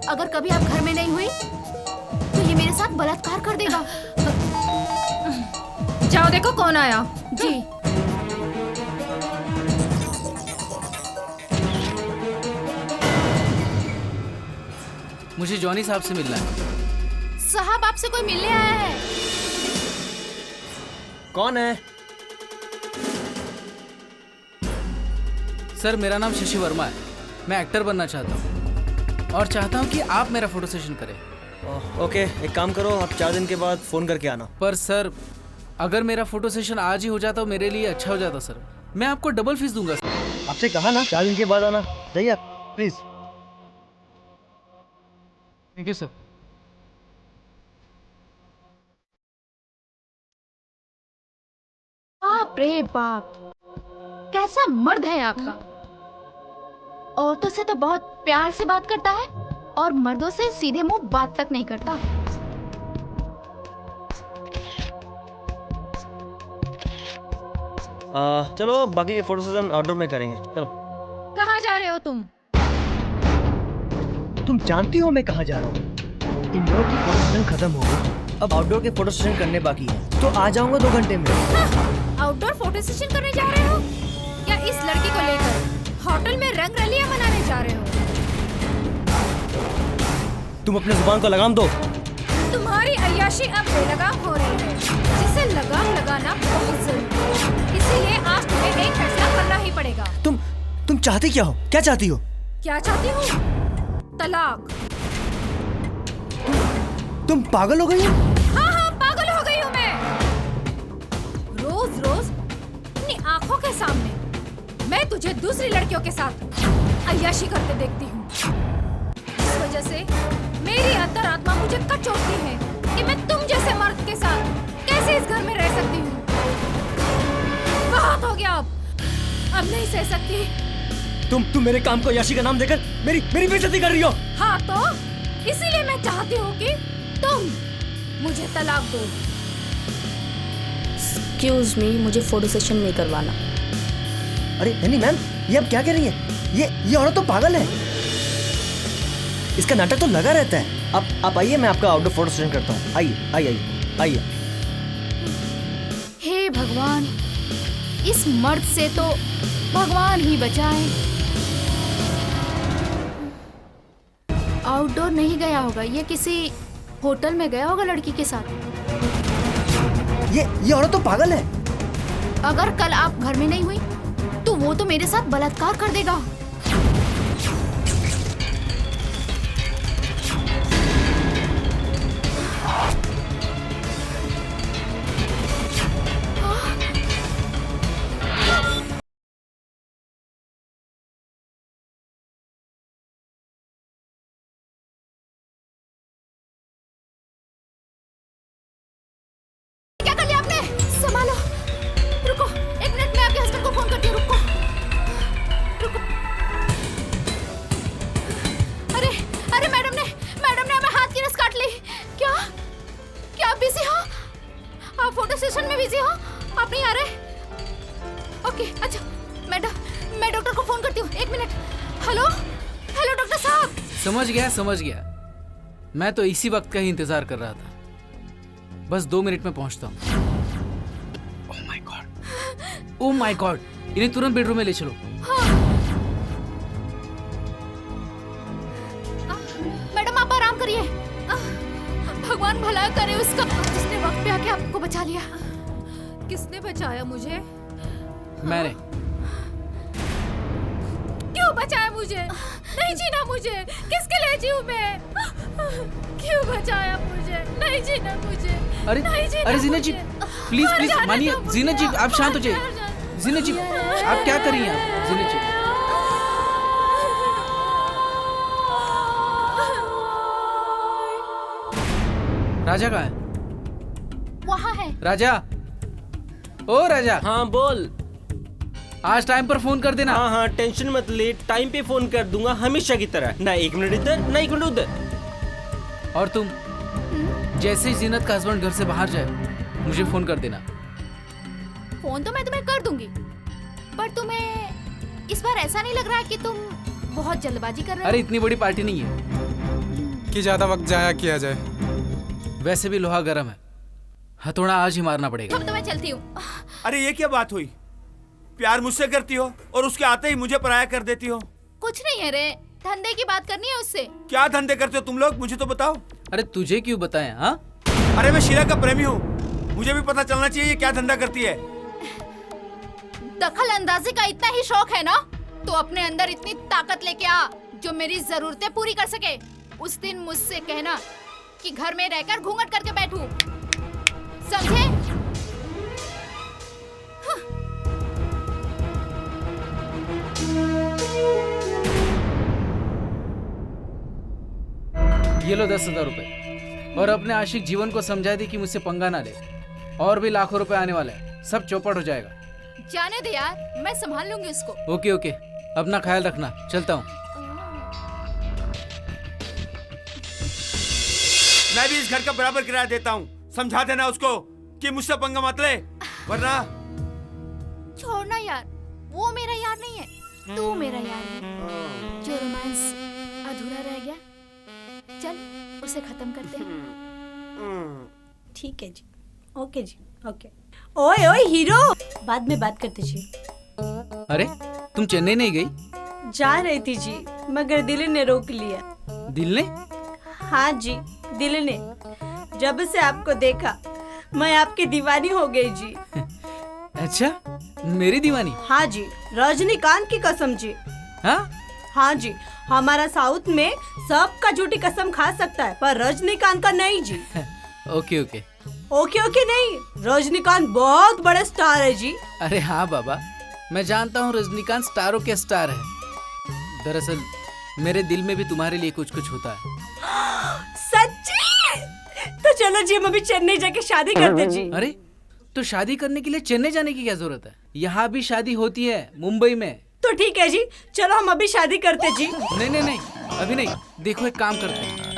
अगर कभी आप घर में नहीं हुई तो ये मेरे साथ बलात्कार कर देगा। जाओ देखो कौन आया। जी। मुझे जॉनी साहब से मिलना है। साहब आपसे कोई मिलने आया है। कौन है? सर मेरा नाम शशि वर्मा है, मैं एक्टर बनना चाहता हूँ और चाहता हूँ कि आप मेरा फोटो सेशन करें। ओके, एक काम करो, आप 4 दिन के बाद फोन करके आना। पर सर अगर मेरा फोटो सेशन आज ही हो जाता तो मेरे लिए अच्छा हो जाता सर, मैं आपको डबल फीस दूंगा। आपसे कहा ना 4 दिन के बाद आना, जाइए आप प्लीज। Thank you sir. बाप रे बाप, कैसा मर्द है आपका। औरतों से तो बहुत प्यार से बात करता है और मर्दों से सीधे मुंह बात तक नहीं करता। चलो बाकी के फोटो सेशन आउटडोर में करेंगे। चलो। कहाँ जा रहे हो तुम? तुम जानती हो मैं कहाँ जा रहा हूँ? इंडोर की फोटो सेशन खत्म हो गई, अब आउटडोर के फोटो सेशन करने बाकी है, तो आ जाऊंगा 2 घंटे में। आउटडोर फोटो सेशन करने जा रहे हो या इस लड़की को लेकर होटल में रंग रलियां मनाने जा रहे हो? तुम अपने जुबान को लगाम दो। तुम्हारी अय्याशी अब बेलगाम हो रही है, जिसे लगाम लगाना बहुत जरूरी है। इसीलिए आज तुम्हें एक फैसला करना ही पड़ेगा। तुम चाहती क्या हो? क्या चाहती हो? क्या चाहती हूँ? तलाक। तुम पागल हो गई हो? हाँ पागल हो गई हूँ मैं। रोज रोज अपनी आंखों के सामने मैं तुझे दूसरी लड़कियों के साथ अय्याशी करते देखती हूँ। इस वजह से मेरी अंतरात्मा मुझे कचोटती है कि मैं तुम जैसे मर्द के साथ कैसे इस घर में रह सकती हूँ। बहुत हो गया, अब नहीं सह सकती। तुम मेरे काम को अय्याशी का नाम देकर मेरी बेइज्जती कर रही हो। हाँ तो इसीलिए मैं चाहती हूँ कि तुम मुझे तलाक दो। एक्सक्यूज मी, मुझे फोटो सेशन नहीं करवाना। अरे नैनी मैम, ये आप क्या कह रही है? ये औरत तो पागल है। इसका नाटक तो लगा रहता है। आप आइए, मैं आपका आउटडोर फोटो सेशन करता हूँ। आइए आइए आइए आइए। हे भगवान, इस मर्द से तो भगवान ही बचाए। आउटडोर नहीं गया होगा, ये किसी होटल में गया होगा लड़की के साथ। ये औरत तो पागल है। अगर कल आप घर में नहीं हुई तो वो तो मेरे साथ बलात्कार कर देगा। क्या कर लिया आपने? संभालो, रुको एक मिनट, मैं आपके हस्बैंड को फोन करती हूँ। रुको रुको। अरे अरे मैडम ने हमें हाथ की नस काट ली। क्या क्या आप बिजी हो? आप फोटो सेशन में बिजी हो? आप नहीं आ रहे? ओके अच्छा, मैं डॉक्टर को फोन करती हूँ। एक मिनट। हेलो हेलो डॉक्टर साहब। समझ गया। मैं तो इसी वक्त का ही इंतजार कर रहा था। बस 2 मिनट में पहुंचता हूँ। ओह माय गॉड, इन्हें तुरंत बेडरूम में ले चलो। मैडम आप आराम करिए। भगवान भला करे उसका, जिसने वक्त पे आके आपको बचा लिया। किसने बचाया मुझे? मैंने। क्यों बचाया मुझे? नहीं जीना मुझे, किसके लिए जीऊं मैं? क्यों बचाया मुझे? नहीं जीना मुझे। अरे जीना जी, प्लीज मानिए। जीना जी आप शांत हो जाइए। जीना जी आप क्या कर रही हैं? आप जीना जी, राजा कहाँ है? वहाँ है। राजा, ओ राजा। हाँ बोल। आज टाइम पर फोन कर देना। हाँ टेंशन मत ले, टाइम पे फोन कर दूंगा हमेशा की तरह। ना 1 मिनट इधर ना 1 मिनट उधर। और तुम जैसे ही जीनत का हस्बैंड घर से बाहर जाए मुझे फोन कर देना। फोन तो मैं तुम्हें कर दूंगी, पर तुम्हें इस बार ऐसा नहीं लग रहा है कि तुम बहुत जल्दबाजी कर रहे हो? अरे इतनी बड़ी पार्टी नहीं है कि ज्यादा वक्त जाया किया जाए। वैसे भी लोहा गर्म है, हथौड़ा आज ही मारना पड़ेगा। अब तो मैं चलती हूँ। अरे ये क्या बात हुई? प्यार मुझसे करती हो और उसके आते ही मुझे पराया कर देती हो। कुछ नहीं है रे, धंधे की बात करनी है उससे। क्या धंधे करते हो तुम लोग, मुझे तो बताओ। अरे तुझे क्यों बताएं? हाँ अरे मैं शीला का प्रेमी हूँ, मुझे भी पता चलना चाहिए ये क्या धंधा करती है। दखल अंदाजी का इतना ही शौक है ना, तो अपने अंदर इतनी ताकत लेके आ जो मेरी जरूरतें पूरी कर सके। उस दिन मुझसे कहना कि घर में रहकर घूंघट करके बैठूं, समझे? ये लो 10,000 रुपए और अपने आशिक जीवन को समझा दी कि मुझसे पंगा ना ले। और भी लाखों रुपए आने वाले हैं, सब चौपट हो जाएगा। जाने दे यार, मैं संभाल लूंगी उसको। ओके ओके, अपना ख्याल रखना, चलता हूँ। मैं भी इस घर का बराबर किराया देता हूँ, समझा देना उसको कि मुझसे पंगा मत ले, वरना। छोड़ना यार, वो मेरा यार नहीं है, तू मेरा यार है। जो रोमांस अधूरा रह गया, चल उसे खत्म करते हैं। ठीक है जी, ओके जी, ओके। ओए ओए हीरो, बाद में बात करते जी। अरे तुम चेन्नई नहीं गई? जा रही थी जी, मगर दिल ने रोक लिया। दिल ने? हाँ जी, दिल ने। जब से आपको देखा मैं आपकी दीवानी हो गई जी। अच्छा, मेरी दीवानी? हाँ जी, रजनीकांत की कसम जी। हाँ जी, हमारा साउथ में सबका झूठी कसम खा सकता है, पर रजनीकांत का नहीं जी। ओके ओके ओके ओके नहीं, रजनीकांत बहुत बड़ा स्टार है जी। अरे हाँ बाबा, मैं जानता हूँ रजनीकांत स्टारों के स्टार है। दरअसल मेरे दिल में भी तुम्हारे लिए कुछ कुछ होता है। सच्ची? तो चलो जी, हम अभी चेन्नई जाके शादी करते जी। अरे तो शादी करने के लिए चेन्नई जाने की क्या जरूरत है? यहाँ भी शादी होती है, मुंबई में। तो ठीक है जी, चलो हम अभी शादी करते जी। नहीं नहीं नहीं, अभी नहीं। देखो एक काम करते हैं।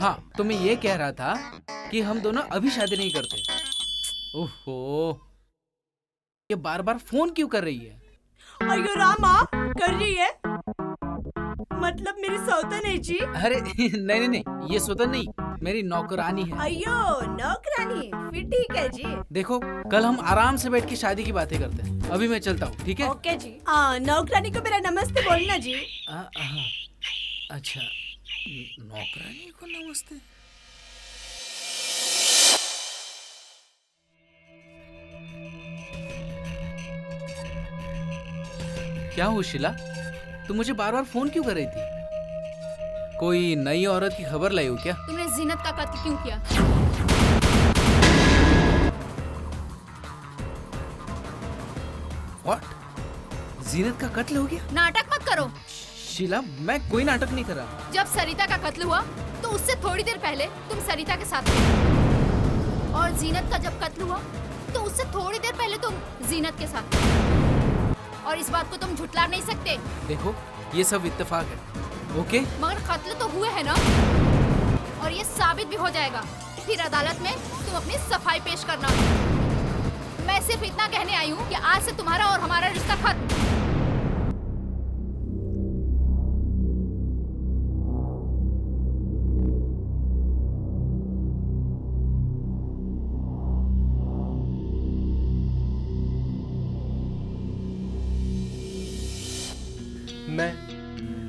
हाँ, तो मैं ये कह रहा था कि हम दोनों अभी शादी नहीं करते। ओहो, ये बार बार फोन क्यों कर रही है? अयो रामा, कर रही है मतलब मेरी सौतन है जी। अरे नहीं नहीं नहीं, ये स्वतन नहीं, मेरी नौकरानी है। अयो नौकरानी, फिर ठीक है जी। देखो कल हम आराम से बैठ के शादी की बातें करते हैं। अभी मैं चलता हूँ, ठीक है? ओके जी। नौकरानी को मेरा नमस्ते बोलना जी। अच्छा, नौकरानी को नमस्ते। क्या हुआ शीला, तुम मुझे बार बार फोन क्यों कर रही थी? कोई नई औरत की खबर लाई हो क्या? तुमने जीनत का कत्ल क्यों किया? What? जीनत का कत्ल हो गया? नाटक मत करो। शीला, मैं कोई नाटक नहीं कर रहा। जब सरिता का कत्ल हुआ तो उससे थोड़ी देर पहले तुम सरिता के साथ थे, और जीनत का जब कत्ल हुआ तो उससे थोड़ी देर पहले तुम जीनत के साथ थे, और इस बात को तुम झुठला नहीं सकते। देखो ये सब इत्तेफाक है, ओके? मगर कत्ल तो हुए है ना, और ये साबित भी हो जाएगा। फिर अदालत में तुम अपनी सफाई पेश करना। मैं सिर्फ इतना कहने आई हूँ कि आज से तुम्हारा और हमारा रिश्ता खत्म।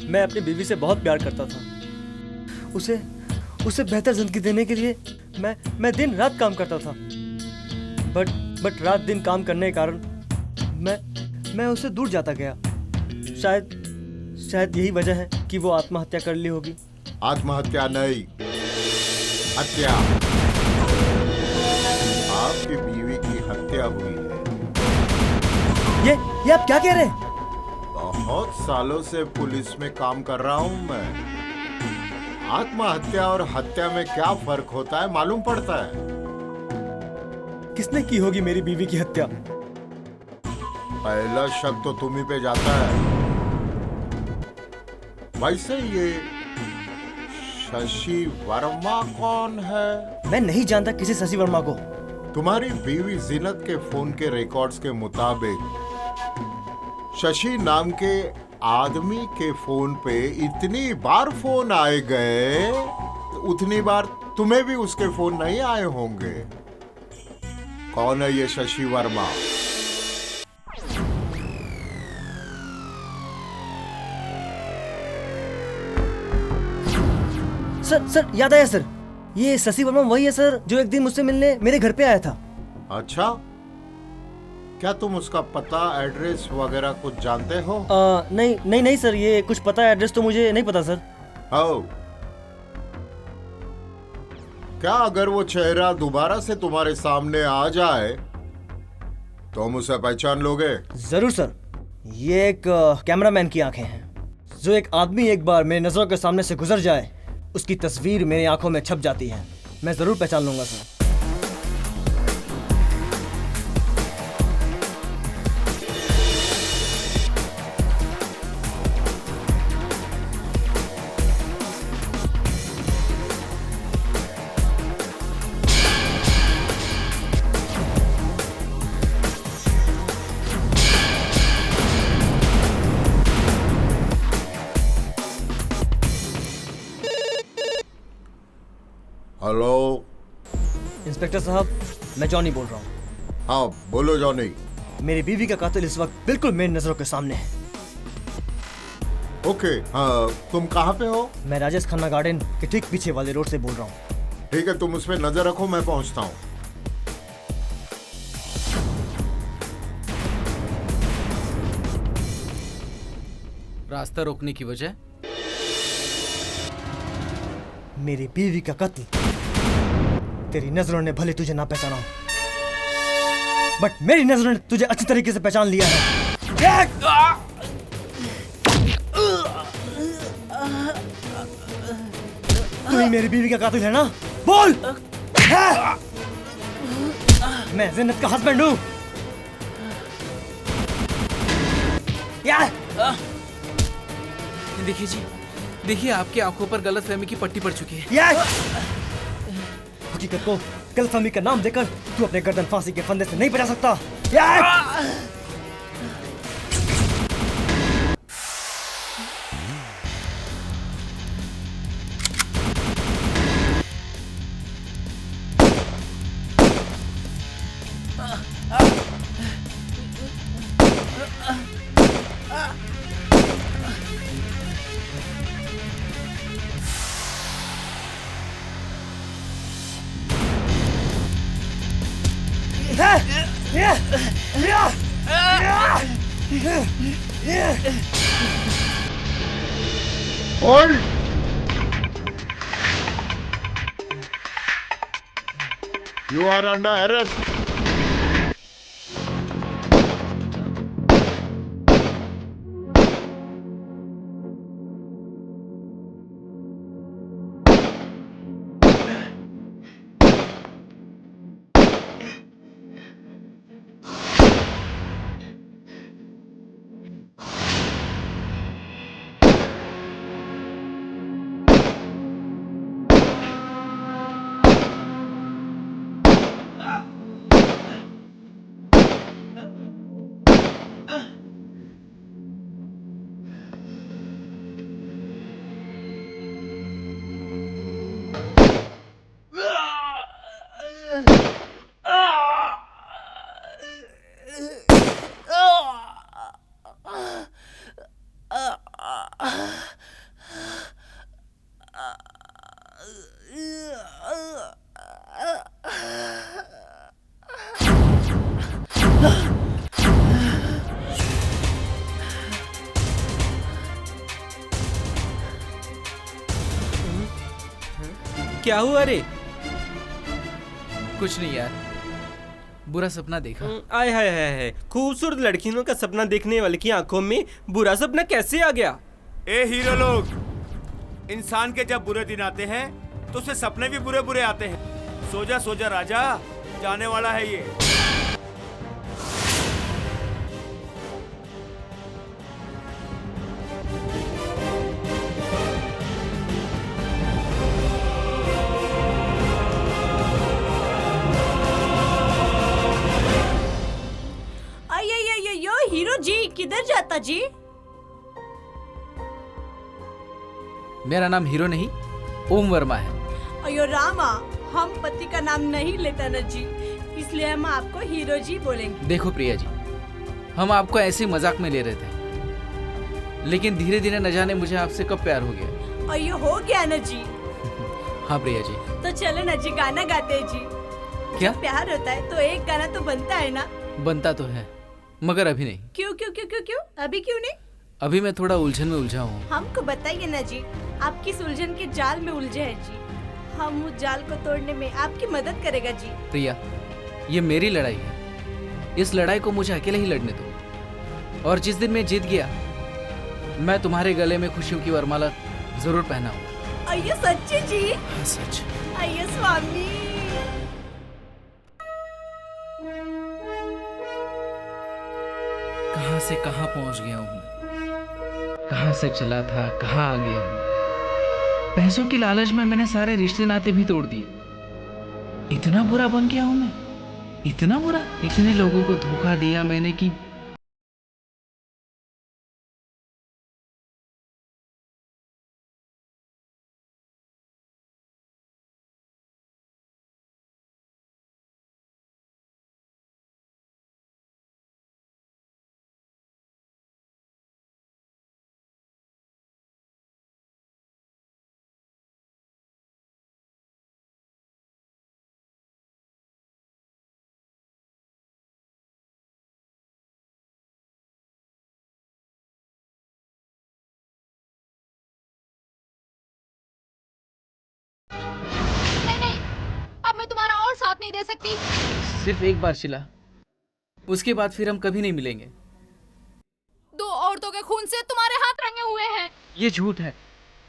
मैं अपनी बीवी से बहुत प्यार करता था। उसे बेहतर जिंदगी देने के लिए मैं दिन रात काम करता था। बट रात दिन काम करने के कारण मैं उससे दूर जाता गया। शायद यही वजह है कि वो आत्महत्या कर ली होगी। आत्महत्या नहीं, हत्या। आपकी बीवी की हत्या हुई है। ये आप क्या कह रहे हैं? बहुत सालों से पुलिस में काम कर रहा हूं मैं। आत्महत्या और हत्या में क्या फर्क होता है मालूम पड़ता है? किसने की होगी मेरी बीवी की हत्या? पहला शक तो तुम ही पे जाता है। वैसे ये शशि वर्मा कौन है? मैं नहीं जानता किसी शशि वर्मा को। तुम्हारी बीवी जीनत के फोन के रिकॉर्ड्स के मुताबिक शशि नाम के आदमी के फोन पे इतनी बार फोन आए गए, उतनी बार तुम्हें भी उसके फोन नहीं आए होंगे। कौन है ये शशि वर्मा? सर याद आया सर, ये शशि वर्मा वही है सर जो एक दिन मुझसे मिलने मेरे घर पे आया था। अच्छा, क्या तुम उसका पता एड्रेस वगैरह कुछ जानते हो? नहीं सर, ये कुछ पता एड्रेस तो मुझे नहीं पता सर। क्या अगर वो चेहरा दोबारा से तुम्हारे सामने आ जाए तो तुम उसे पहचान लोगे? जरूर सर, ये एक कैमरामैन की आंखें हैं। जो एक आदमी एक बार मेरी नजरों के सामने से गुजर जाए, उसकी तस्वीर मेरी आंखों में छप जाती है। मैं जरूर पहचान लूंगा सर। हेलो इंस्पेक्टर साहब, मैं जॉनी बोल रहा हूँ। हाँ बोलो जॉनी। मेरी बीवी का कातिल इस वक्त बिल्कुल मेरी नजरों के सामने है। ओके, हाँ तुम कहाँ पे हो? मैं राजेश खन्ना गार्डन के ठीक पीछे वाले रोड से बोल रहा हूँ। ठीक है, तुम उस पर नजर रखो, मैं पहुँचता हूँ। रास्ता रोकने की वजह? मेरी बीवी का कत्ल। तेरी नजरों ने भले तुझे ना पहचाना, बट मेरी नजरों ने तुझे अच्छी तरीके से पहचान लिया है। तू ही मेरी बीवी का कातिल है ना? बोल। मैं जिन्नत का हस्बैंड हूँ। देखिए जी, देखिए आपकी आंखों पर गलतफहमी की पट्टी पड़ चुकी है। हकीकत को गलतफहमी का नाम देकर तू अपने गर्दन फांसी के फंदे से नहीं बचा सकता। Hold! You are under arrest. क्या हुआ रे? कुछ नहीं यार, बुरा सपना देखा। आय हाय हाय हाय, खूबसूरत लड़कियों का सपना देखने वाले की आंखों में बुरा सपना कैसे आ गया? ए हीरो लोग, इंसान के जब बुरे दिन आते हैं तो उसे सपने भी बुरे बुरे आते हैं। सो जा राजा, जाने वाला है ये। हीरो जी किधर जाता जी? मेरा नाम हीरो नहीं, ओम वर्मा है। अयो रामा, हम पति का नाम नहीं लेता न जी, इसलिए हम आपको हीरो जी बोलेंगे। देखो प्रिया जी, हम आपको ऐसे मजाक में ले रहे थे, लेकिन धीरे धीरे न जाने मुझे आपसे कब प्यार हो गया। अयो हो गया न जी। हाँ प्रिया जी। तो चलो न जी, गाना गाते हैं जी। क्या? जब प्यार होता है तो एक गाना तो बनता है ना? बनता तो है, मगर अभी नहीं। क्यों क्यों क्यों क्यों क्यों? अभी क्यों नहीं? अभी मैं थोड़ा उलझन में उलझा हूँ। हमको बताइए ना जी, आप किस उलझन के जाल में उलझे हैं जी? हम उस जाल को तोड़ने में आपकी मदद करेगा जी। प्रिया, ये मेरी लड़ाई है, इस लड़ाई को मुझे अकेले ही लड़ने दो। और जिस दिन मैं जीत गया, मैं तुम्हारे गले में खुशियों की वरमाला जरूर पहनाऊं। अयो सच्ची जी? हाँ सच। अयो स्वामी। कहाँ से कहाँ पहुँच गया हूँ मैं, कहाँ से चला था कहाँ आ गया हूँ। पैसों की लालच में मैंने सारे रिश्ते नाते भी तोड़ दिए। इतना बुरा बन गया हूँ मैं, इतना बुरा। इतने लोगों को धोखा दिया मैंने कि अब मैं तुम्हारा और साथ नहीं दे सकती। सिर्फ एक बार शिला, उसके बाद फिर हम कभी नहीं मिलेंगे। 2 औरतों के खून से तुम्हारे हाथ रंगे हुए हैं। ये झूठ है,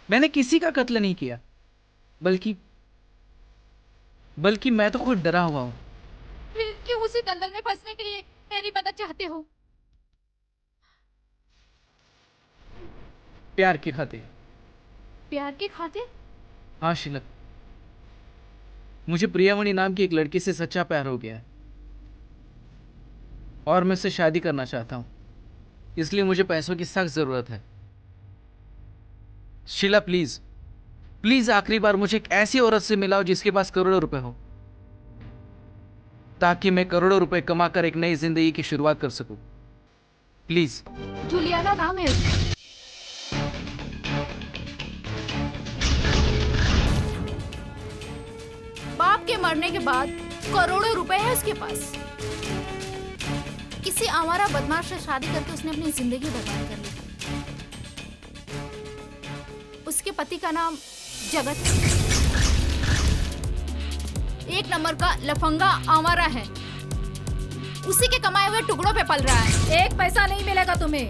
मैंने किसी का कत्ल नहीं किया, बल्कि मैं तो खुद डरा हुआ हूँ। फिर क्यों उसी दलदल में फंसने के लिए मेरी मदद चाहते हो? प्यार की खातिर। प्यार की खातिर? हाँ शिला, मुझे प्रियामणि नाम की एक लड़की से सच्चा प्यार हो गया है और मैं उससे शादी करना चाहता हूँ, इसलिए मुझे पैसों की सख्त जरूरत है। शीला प्लीज प्लीज आखिरी बार मुझे एक ऐसी औरत से मिलाओ जिसके पास करोड़ों रुपए हो, ताकि मैं करोड़ों रुपए कमाकर एक नई जिंदगी की शुरुआत कर सकूं। प्लीज। जुलियाना नाम है उसका। बाप के मरने के बाद करोड़ों रुपए है उसके पास। किसी आवारा बदमाश से शादी करके उसने अपनी जिंदगी बर्बाद कर ली। उसके पति का नाम जगत, एक नंबर का लफंगा आवारा है। उसी के कमाए हुए टुकड़ों पे पल रहा है। एक पैसा नहीं मिलेगा तुम्हें।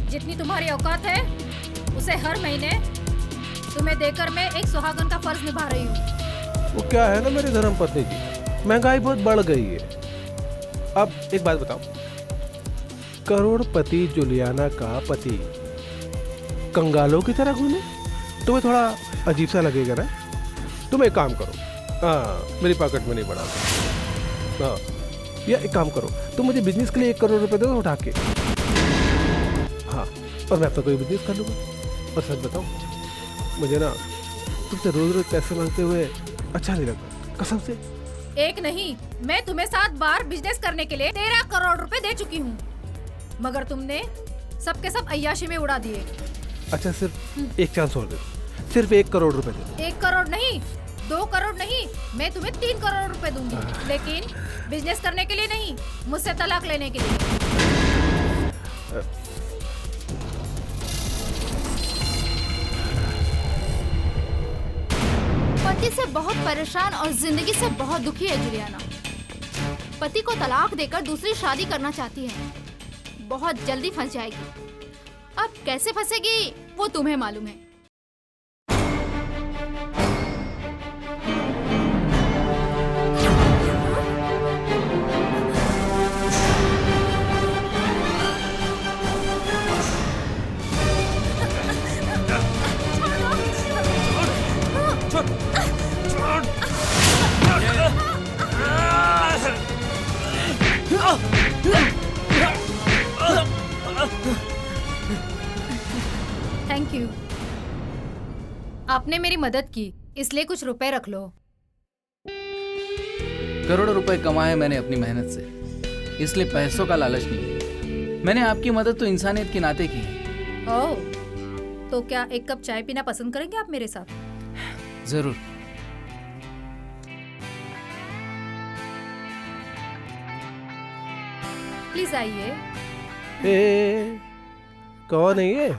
जितनी तुम्हारी औकात है उसे हर महीने तुम्हें देकर मैं एक सुहागन का फर्ज निभा रही हूँ। वो क्या है ना मेरी धर्मपत्नी जी, महंगाई बहुत बढ़ गई है। अब एक बात बताओ, करोड़पति जुलियाना का पति कंगालों की तरह घूमे? तुम्हें थोड़ा अजीब सा लगेगा ना? तुम एक काम करो, मेरी पॉकेट में नहीं बढ़ा, या एक काम करो, तुम मुझे बिजनेस के लिए 1 करोड़ रुपए दो उठा के। हाँ, और मैं अपना कोई बिजनेस कर लूँगा। और सच बताओ, मुझे ना तुमसे रोज रोज पैसे मांगते हुए अच्छा नहीं लगता, कसम से। एक नहीं, मैं तुम्हें 7 बार बिजनेस करने के लिए 13 करोड़ रुपए दे चुकी हूँ, मगर तुमने सबके सब अय्याशी में उड़ा दिए। अच्छा, सिर्फ एक चांस और दे दो, सिर्फ 1 करोड़ रुपए दे दो। 1 करोड़ नहीं, 2 करोड़ नहीं, मैं तुम्हें 3 करोड़ रुपए दूंगी, लेकिन बिजनेस करने के लिए नहीं, मुझसे तलाक लेने के लिए। पति से बहुत परेशान और जिंदगी से बहुत दुखी है जुलियाना। पति को तलाक देकर दूसरी शादी करना चाहती है। बहुत जल्दी फंस जाएगी। अब कैसे फंसेगी वो तुम्हें मालूम है। थैंक यू, आपने मेरी मदद की, इसलिए कुछ रुपए रख लो। करोड़ों रुपए कमाए मैंने अपनी मेहनत से, इसलिए पैसों का लालच नहीं। मैंने आपकी मदद तो इंसानियत के नाते की है। ओह, तो क्या एक कप चाय पीना पसंद करेंगे आप मेरे साथ? जरूर। प्लीज आइए। कौन है ये?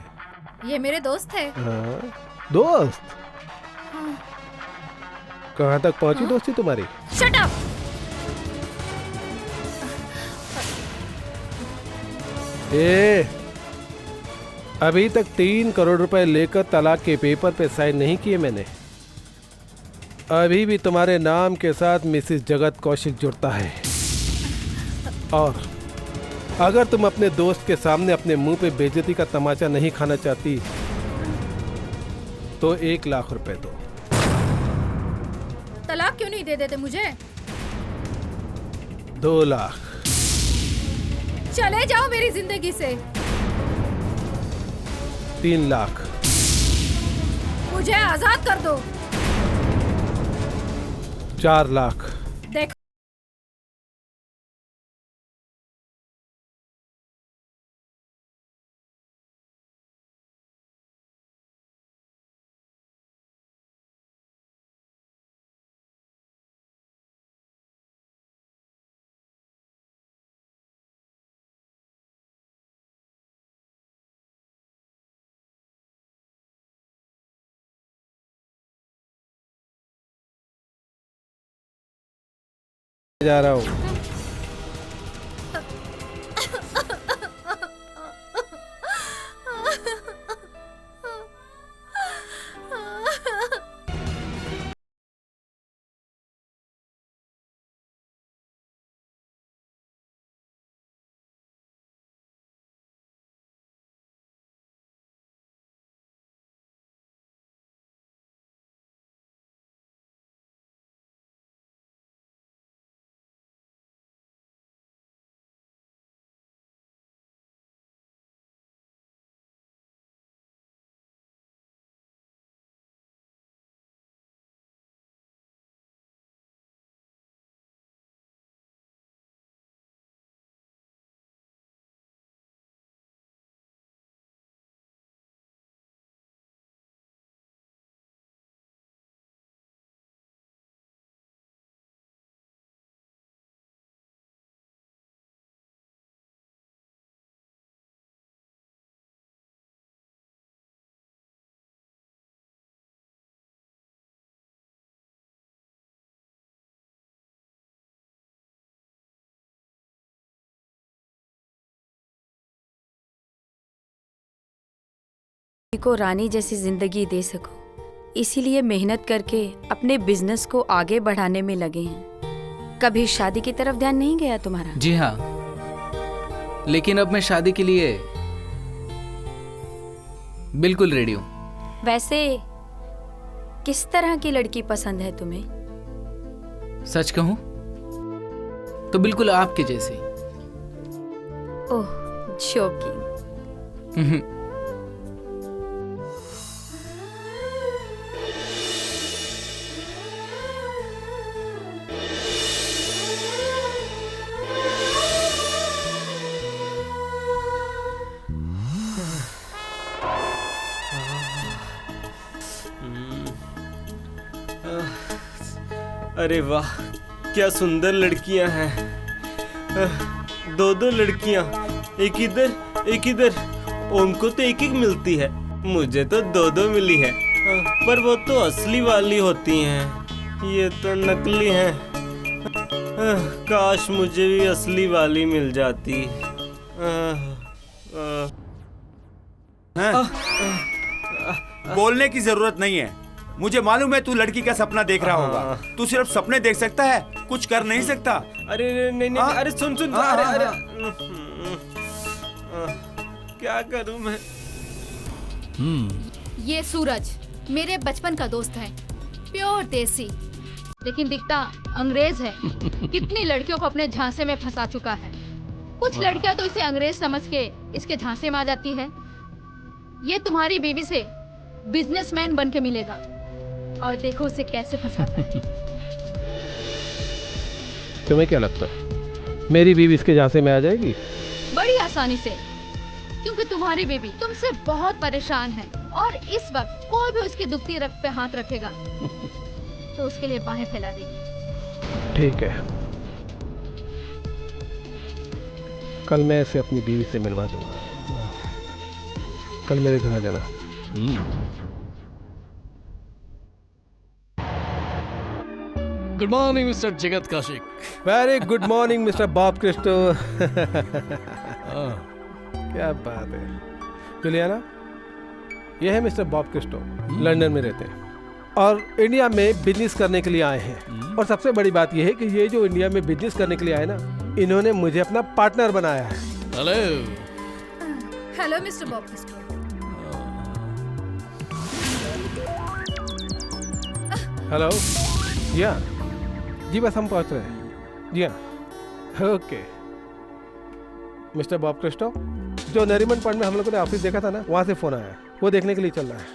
ये मेरे दोस्त है। हाँ, दोस्त? हाँ। कहाँ तक पहुंची दोस्ती तुम्हारी? Shut up! अभी तक 3 करोड़ रुपए लेकर तलाक के पेपर पे साइन नहीं किए मैंने। अभी भी तुम्हारे नाम के साथ मिसेस जगत कौशिक जुड़ता है। और अगर तुम अपने दोस्त के सामने अपने मुंह पे बेइज्जती का तमाचा नहीं खाना चाहती तो 1 लाख रुपए दो। तलाक क्यों नहीं दे देते मुझे? 2 लाख। चले जाओ मेरी जिंदगी से। 3 लाख। मुझे आजाद कर दो। 4 लाख। देखो जा रहा हूँ। को रानी जैसी जिंदगी दे सको, इसीलिए मेहनत करके अपने बिजनेस को आगे बढ़ाने में लगे हैं। कभी शादी की तरफ ध्यान नहीं गया तुम्हारा? जी हाँ, लेकिन अब मैं शादी के लिए बिल्कुल रेडी हूँ। वैसे किस तरह की लड़की पसंद है तुम्हें? सच कहूँ तो बिल्कुल आपके जैसी। ओह, जोकिंग। अरे वाह, क्या सुंदर लड़कियां हैं। दो लड़कियां, एक इधर एक इधर। उनको तो एक मिलती है, मुझे तो दो मिली है। पर वो तो असली वाली होती हैं, ये तो नकली हैं। काश मुझे भी असली वाली मिल जाती। बोलने की जरूरत नहीं है, मुझे मालूम है तू लड़की का सपना देख रहा होगा। तू सिर्फ सपने देख सकता है, कुछ कर नहीं सकता। अरे नहीं, अरे सुन, अरे क्या करूं मैं? ये सूरज मेरे बचपन का दोस्त है, प्योर देसी, लेकिन दिखता अंग्रेज है। कितनी लड़कियों को अपने झांसे में फंसा चुका है। कुछ लड़कियां तो इसे अंग्रेज समझ के इसके झांसे में आ जाती है। ये तुम्हारी बीवी से बिजनेसमैन बन के मिलेगा, और देखो उसे कैसे फंसाता है। तुम्हें क्या लगता है मेरी बीवी इसके झांसे में आ जाएगी? बड़ी आसानी से, क्योंकि तुम्हारी बेबी तुमसे बहुत परेशान है, और इस वक्त कोई भी उसकी दुखती रग पे हाथ रखेगा तो उसके लिए बाहें फैला देगी। ठीक है, कल मैं इसे अपनी बीवी से मिलवा दूंगा। कल मेरे घर आ जाना। Good morning mister Jagat Kaushik. Very good morning mister Bob Christo. क्या बात है जुलियाना, ये है मिस्टर बॉब क्रिस्टो, लंदन में रहते हैं और इंडिया में बिजनेस करने के लिए आए हैं। और सबसे बड़ी बात यह है कि ये जो इंडिया में बिजनेस करने के लिए आए ना, इन्होंने मुझे अपना पार्टनर बनाया है। Hello hello mister Bob Christo. Hello, जी बस हम पहुंच रहे हैं। जी हाँ, ओके। मिस्टर बॉब क्रिस्टो, जो नरीमन पॉइंट में हम लोगों ने ऑफिस देखा था ना, वहाँ से फोन आया, वो देखने के लिए चल रहा है।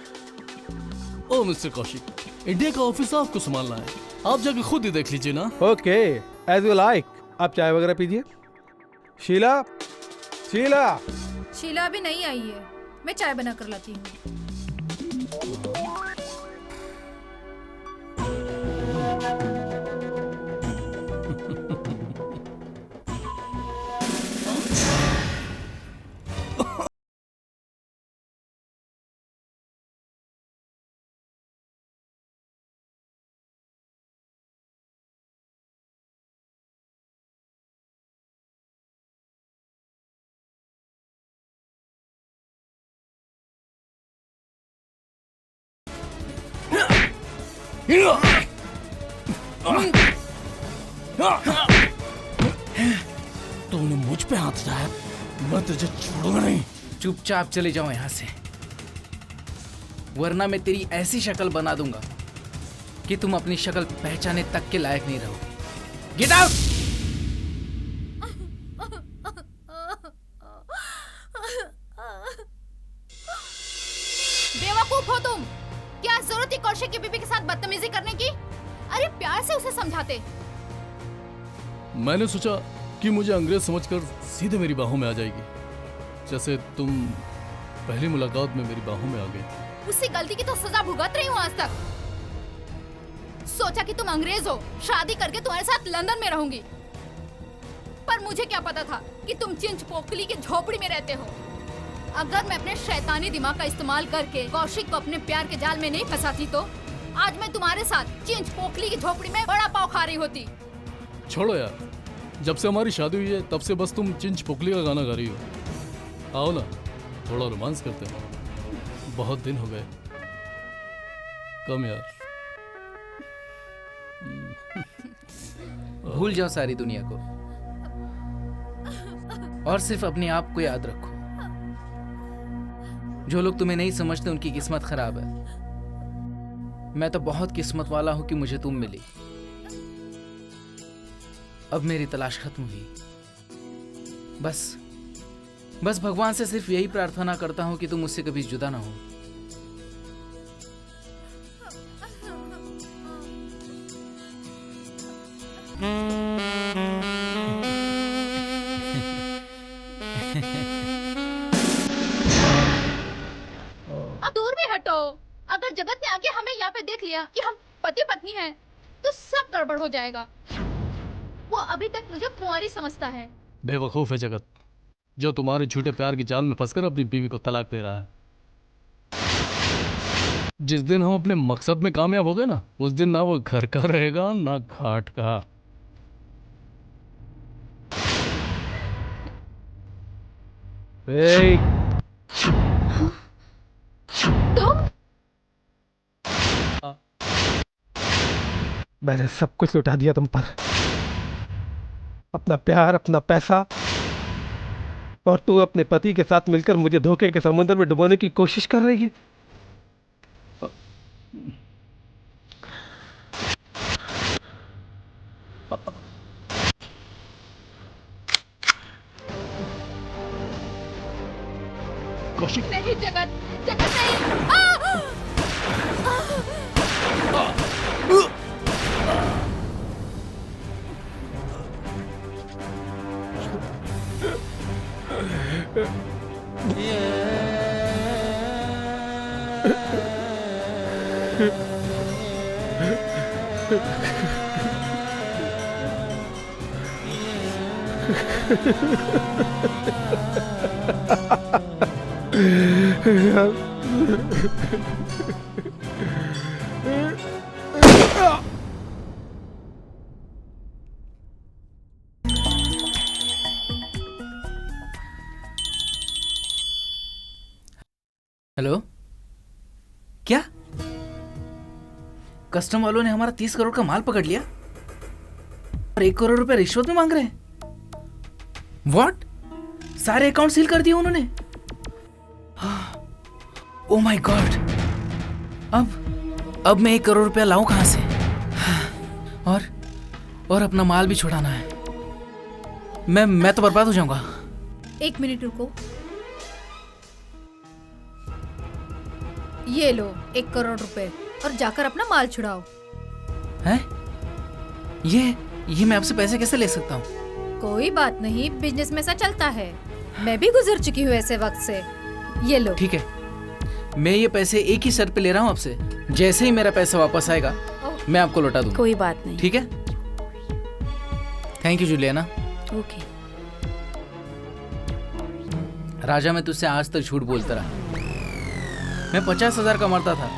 ओ मिस्टर कौशिक, इंडिया का ऑफिस आपको संभालना है, आप जाके खुद ही देख लीजिए ना। Okay, as you like. आप चाय वगैरह पीजिए। शीला, शीला। शीला अभी नहीं आई है, मैं चाय बना कर लाती हूँ। तुमने मुझ पे हाथ उठाया, मैं तुझे छोड़ूंगा नहीं। चुपचाप चले जाओ यहाँ से, वरना मैं तेरी ऐसी शक्ल बना दूंगा कि तुम अपनी शक्ल पहचाने तक के लायक नहीं रहोगे। Get out! बेवकूफ हो तुम। क्या जरूरत थी कौशिक की बीबी के साथ बदतमीजी करने की? अरे प्यार से उसे समझाते। मैंने सोचा कि मुझे अंग्रेज समझकर सीधे मेरी बाहों में आ जाएगी, जैसे तुम पहली मुलाकात में मेरी बाहों में आ गई थी। उसी गलती की तो सजा भुगत रही हूँ आज तक। सोचा कि तुम अंग्रेज हो, शादी करके तुम्हारे साथ लंदन में रहूंगी, पर मुझे क्या पता था कि तुम चिंच पोकली की झोपड़ी में रहते हो। अगर मैं अपने शैतानी दिमाग का इस्तेमाल करके कौशिक को अपने प्यार के जाल में नहीं फंसाती तो आज मैं तुम्हारे साथ चिंच पोकली की झोपड़ी में बड़ा पाव खा रही होती। छोड़ो यार, जब से हमारी शादी हुई है तब से बस तुम चिंच पोकली का गाना गा रही हो। आओ ना, थोड़ा रोमांस करते हैं। बहुत दिन हो गए। कम यार। भूल जाओ सारी दुनिया को और सिर्फ अपने आप को याद रखो। जो लोग तुम्हें नहीं समझते उनकी किस्मत खराब है। मैं तो बहुत किस्मत वाला हूं कि मुझे तुम मिली। अब मेरी तलाश खत्म हुई। बस भगवान से सिर्फ यही प्रार्थना करता हूं कि तुम मुझसे कभी जुदा ना हो। अब दूर भी हटो। अगर जगत ने आके हमें यहाँ पे देख लिया कि हम पति पत्नी हैं, तो सब गड़बड़ हो जाएगा। वो अभी तक मुझे कुंवारी समझता है। बेवकूफ है जगत, जो तुम्हारे झूठे प्यार की जाल में फंसकर अपनी बीवी को तलाक दे रहा है। जिस दिन हम अपने मकसद में कामयाब हो गए ना, उस दिन ना वो घर का रहेगा ना घाट का। मैंने सब कुछ लुटा दिया तुम पर, अपना प्यार, अपना पैसा, और तू अपने पति के साथ मिलकर मुझे धोखे के समुद्र में डुबोने की कोशिश कर रही है। कौशिक नहीं, जगत नहीं। हेलो, क्या कस्टम वालों ने हमारा 30 करोड़ का माल पकड़ लिया और 1 करोड़ रुपए रिश्वत में मांग रहे हैं? व्हाट? सारे अकाउंट सील कर दिए उन्होंने? ओह माय गॉड, अब मैं 1 करोड़ रुपया लाऊं कहां से? और अपना माल भी छुड़ाना है। मैं तो बर्बाद हो जाऊंगा। 1 मिनट रुको। ये लो 1 करोड़ रुपए और जाकर अपना माल छुड़ाओ। हैं? ये मैं आपसे पैसे कैसे ले सकता हूँ? कोई बात नहीं, बिजनेस में ऐसा चलता है। मैं भी गुजर चुकी हूँ ऐसे वक्त से। ये लो। ठीक है, मैं ये पैसे एक ही शर्त पे ले रहा हूँ आपसे। जैसे ही मेरा पैसा वापस आएगा मैं आपको लौटा दूंगा। कोई बात नहीं। ठीक है? Thank you Juliana. ओके। राजा, मैं तुझसे आज तक झूठ बोलता रहा। मैं 50,000 कमाता था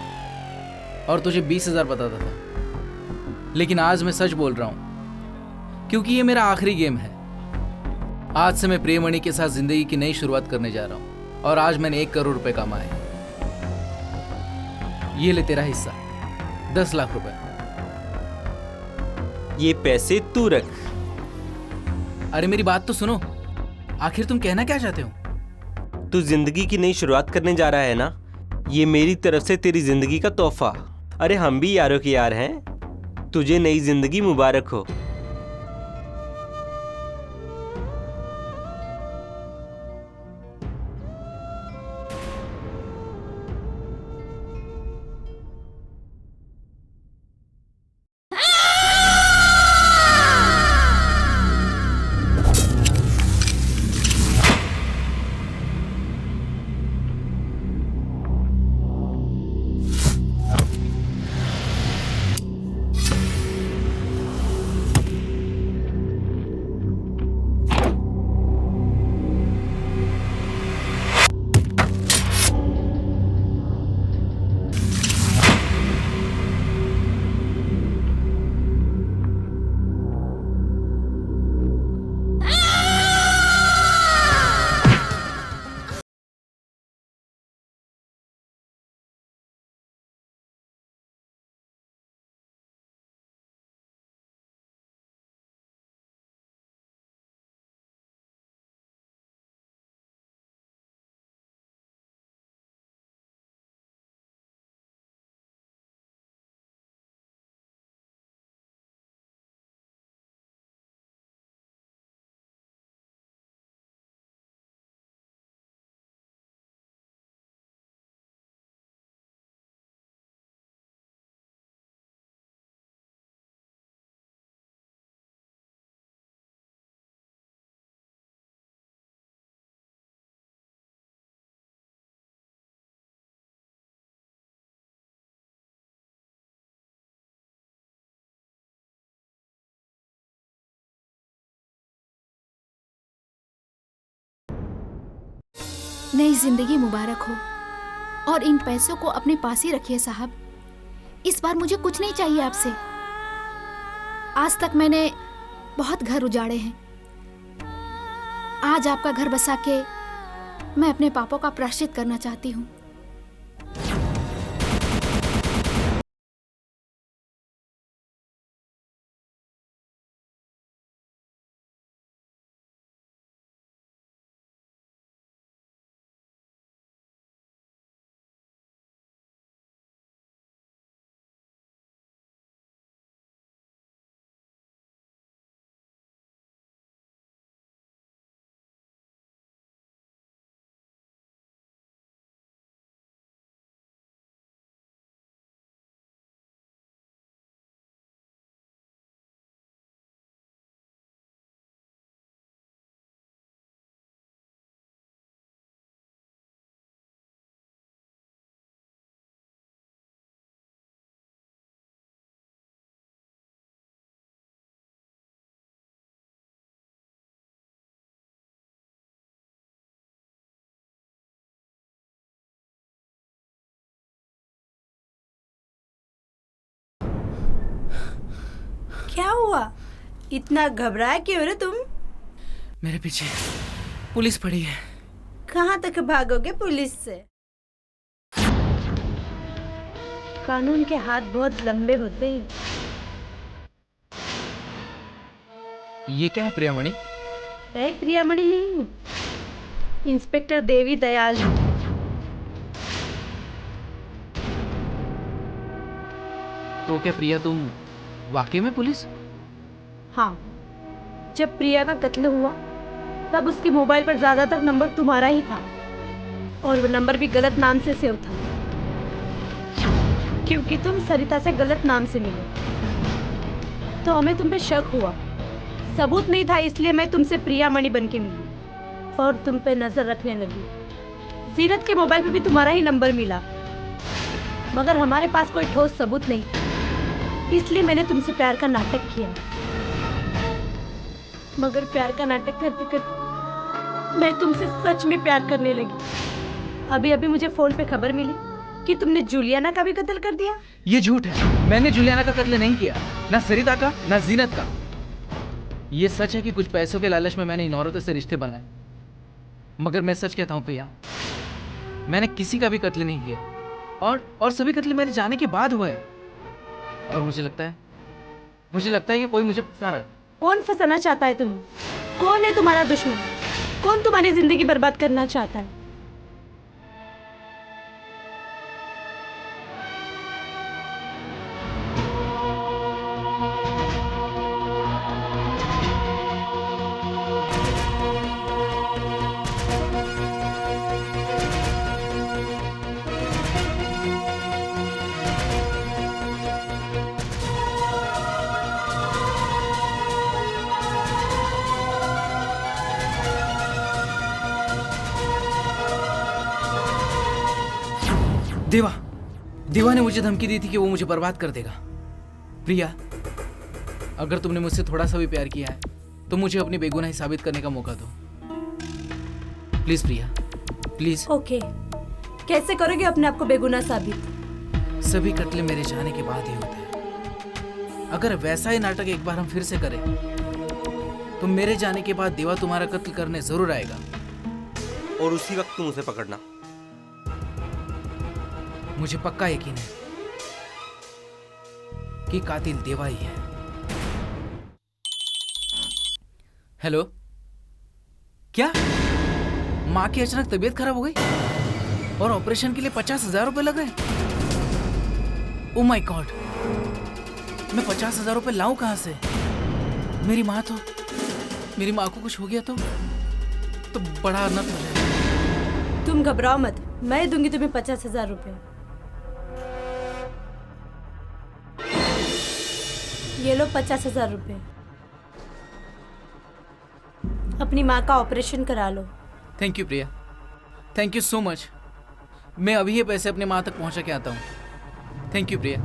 और तुझे 20,000 बताता था, लेकिन आज मैं सच बोल रहा हूं क्योंकि ये मेरा आखिरी गेम है। आज से मैं प्रेमणि के साथ जिंदगी की नई शुरुआत करने जा रहा हूं और आज मैंने 1 करोड़ रुपए कमाए। ये ले तेरा हिस्सा, 10 लाख रुपए। ये पैसे तू रख। अरे मेरी बात तो सुनो, आखिर तुम कहना क्या चाहते हो? तू जिंदगी की नई शुरुआत करने जा रहा है ना, ये मेरी तरफ से तेरी जिंदगी का तोहफा। अरे हम भी यारों के यार हैं। तुझे नई जिंदगी मुबारक हो। नई जिंदगी मुबारक हो। और इन पैसों को अपने पास ही रखिए साहब। इस बार मुझे कुछ नहीं चाहिए आपसे। आज तक मैंने बहुत घर उजाड़े हैं। आज आपका घर बसा के मैं अपने पापों का प्रायश्चित करना चाहती हूँ। क्या हुआ? इतना घबराए क्यों रे तुम? मेरे पीछे पुलिस पड़ी है। कहाँ तक भागोगे पुलिस से? कानून के हाथ बहुत लंबे होते हैं। ये क्या है प्रियामणि? प्रियामणि नहीं, इंस्पेक्टर देवी दयाल। तो क्या प्रिया तुम वाकई में पुलिस? हाँ, जब प्रिया का कत्ल हुआ तब उसके मोबाइल पर ज्यादातर नंबर तुम्हारा ही था और वो नंबर भी गलत नाम से सेव था, क्योंकि तुम सरिता से गलत नाम से मिले। तो हमें तुम पे शक हुआ। सबूत नहीं था, इसलिए मैं तुमसे प्रियामणि बन के मिली और तुम पे नजर रखने लगी। जीनत के मोबाइल पे भी तुम्हारा ही नंबर मिला, मगर हमारे पास कोई ठोस सबूत नहीं, इसलिए मैंने तुमसे प्यार का नाटक किया। मगर प्यार का नाटक करते करते मैं तुमसे सच में प्यार करने लगी। अभी अभी मुझे फोन पे खबर मिली कि तुमने जूलियाना का भी कत्ल कर दिया। ये झूठ है। मैंने जूलियाना का कत्ल नहीं किया, ना सरिता का, ना जीनत का। ये सच है कि कुछ पैसों के लालच में मैंने इन औरतों से रिश्ते बनाए, मगर मैं सच कहता हूँ प्रिया, मैंने किसी का भी कत्ल नहीं किया और सभी कत्ल मेरे जाने के बाद हुए। और मुझे लगता है कि कोई मुझे फंसा रहा है। कौन फंसाना चाहता है तुम्हें? कौन है तुम्हारा दुश्मन? कौन तुम्हारी जिंदगी बर्बाद करना चाहता है? देवा ने मुझे धमकी दी थी कि वो मुझे बर्बाद कर देगा। प्रिया, अगर तुमने मुझसे थोड़ा सा भी प्यार किया है तो मुझे अपनी बेगुनाही साबित करने का मौका दो। Please Priya, please. ओके, कैसे करोगे अपने आप को बेगुनाह साबित? सभी कत्ले मेरे जाने के बाद ही होते हैं। अगर वैसा ही नाटक एक बार हम फिर से करें तो मेरे जाने के बाद देवा तुम्हारा कत्ल करने जरूर आएगा और उसी वक्त तुम उसे पकड़ना। मुझे पक्का यकीन है कि कातिल देवा ही है। हेलो, क्या माँ की अचानक तबीयत खराब हो गई और ऑपरेशन के लिए 50,000 रुपए लग गए? ओ माय गॉड, मैं 50,000 रुपए लाऊं कहां से? मेरी माँ को कुछ हो गया तो बड़ा अनर्थ हो जाएगा। तुम घबराओ मत, मैं दूंगी तुम्हें 50,000 रुपए। ये लो 50,000 रुपए, अपनी माँ का ऑपरेशन करा लो। Thank you Priya, thank you so much. मैं अभी ये पैसे अपने माँ तक पहुंचा के आता हूँ। थैंक यू प्रिया।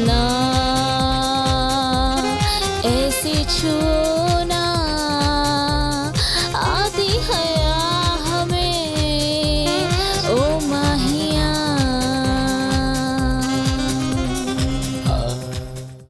ना ऐसे छू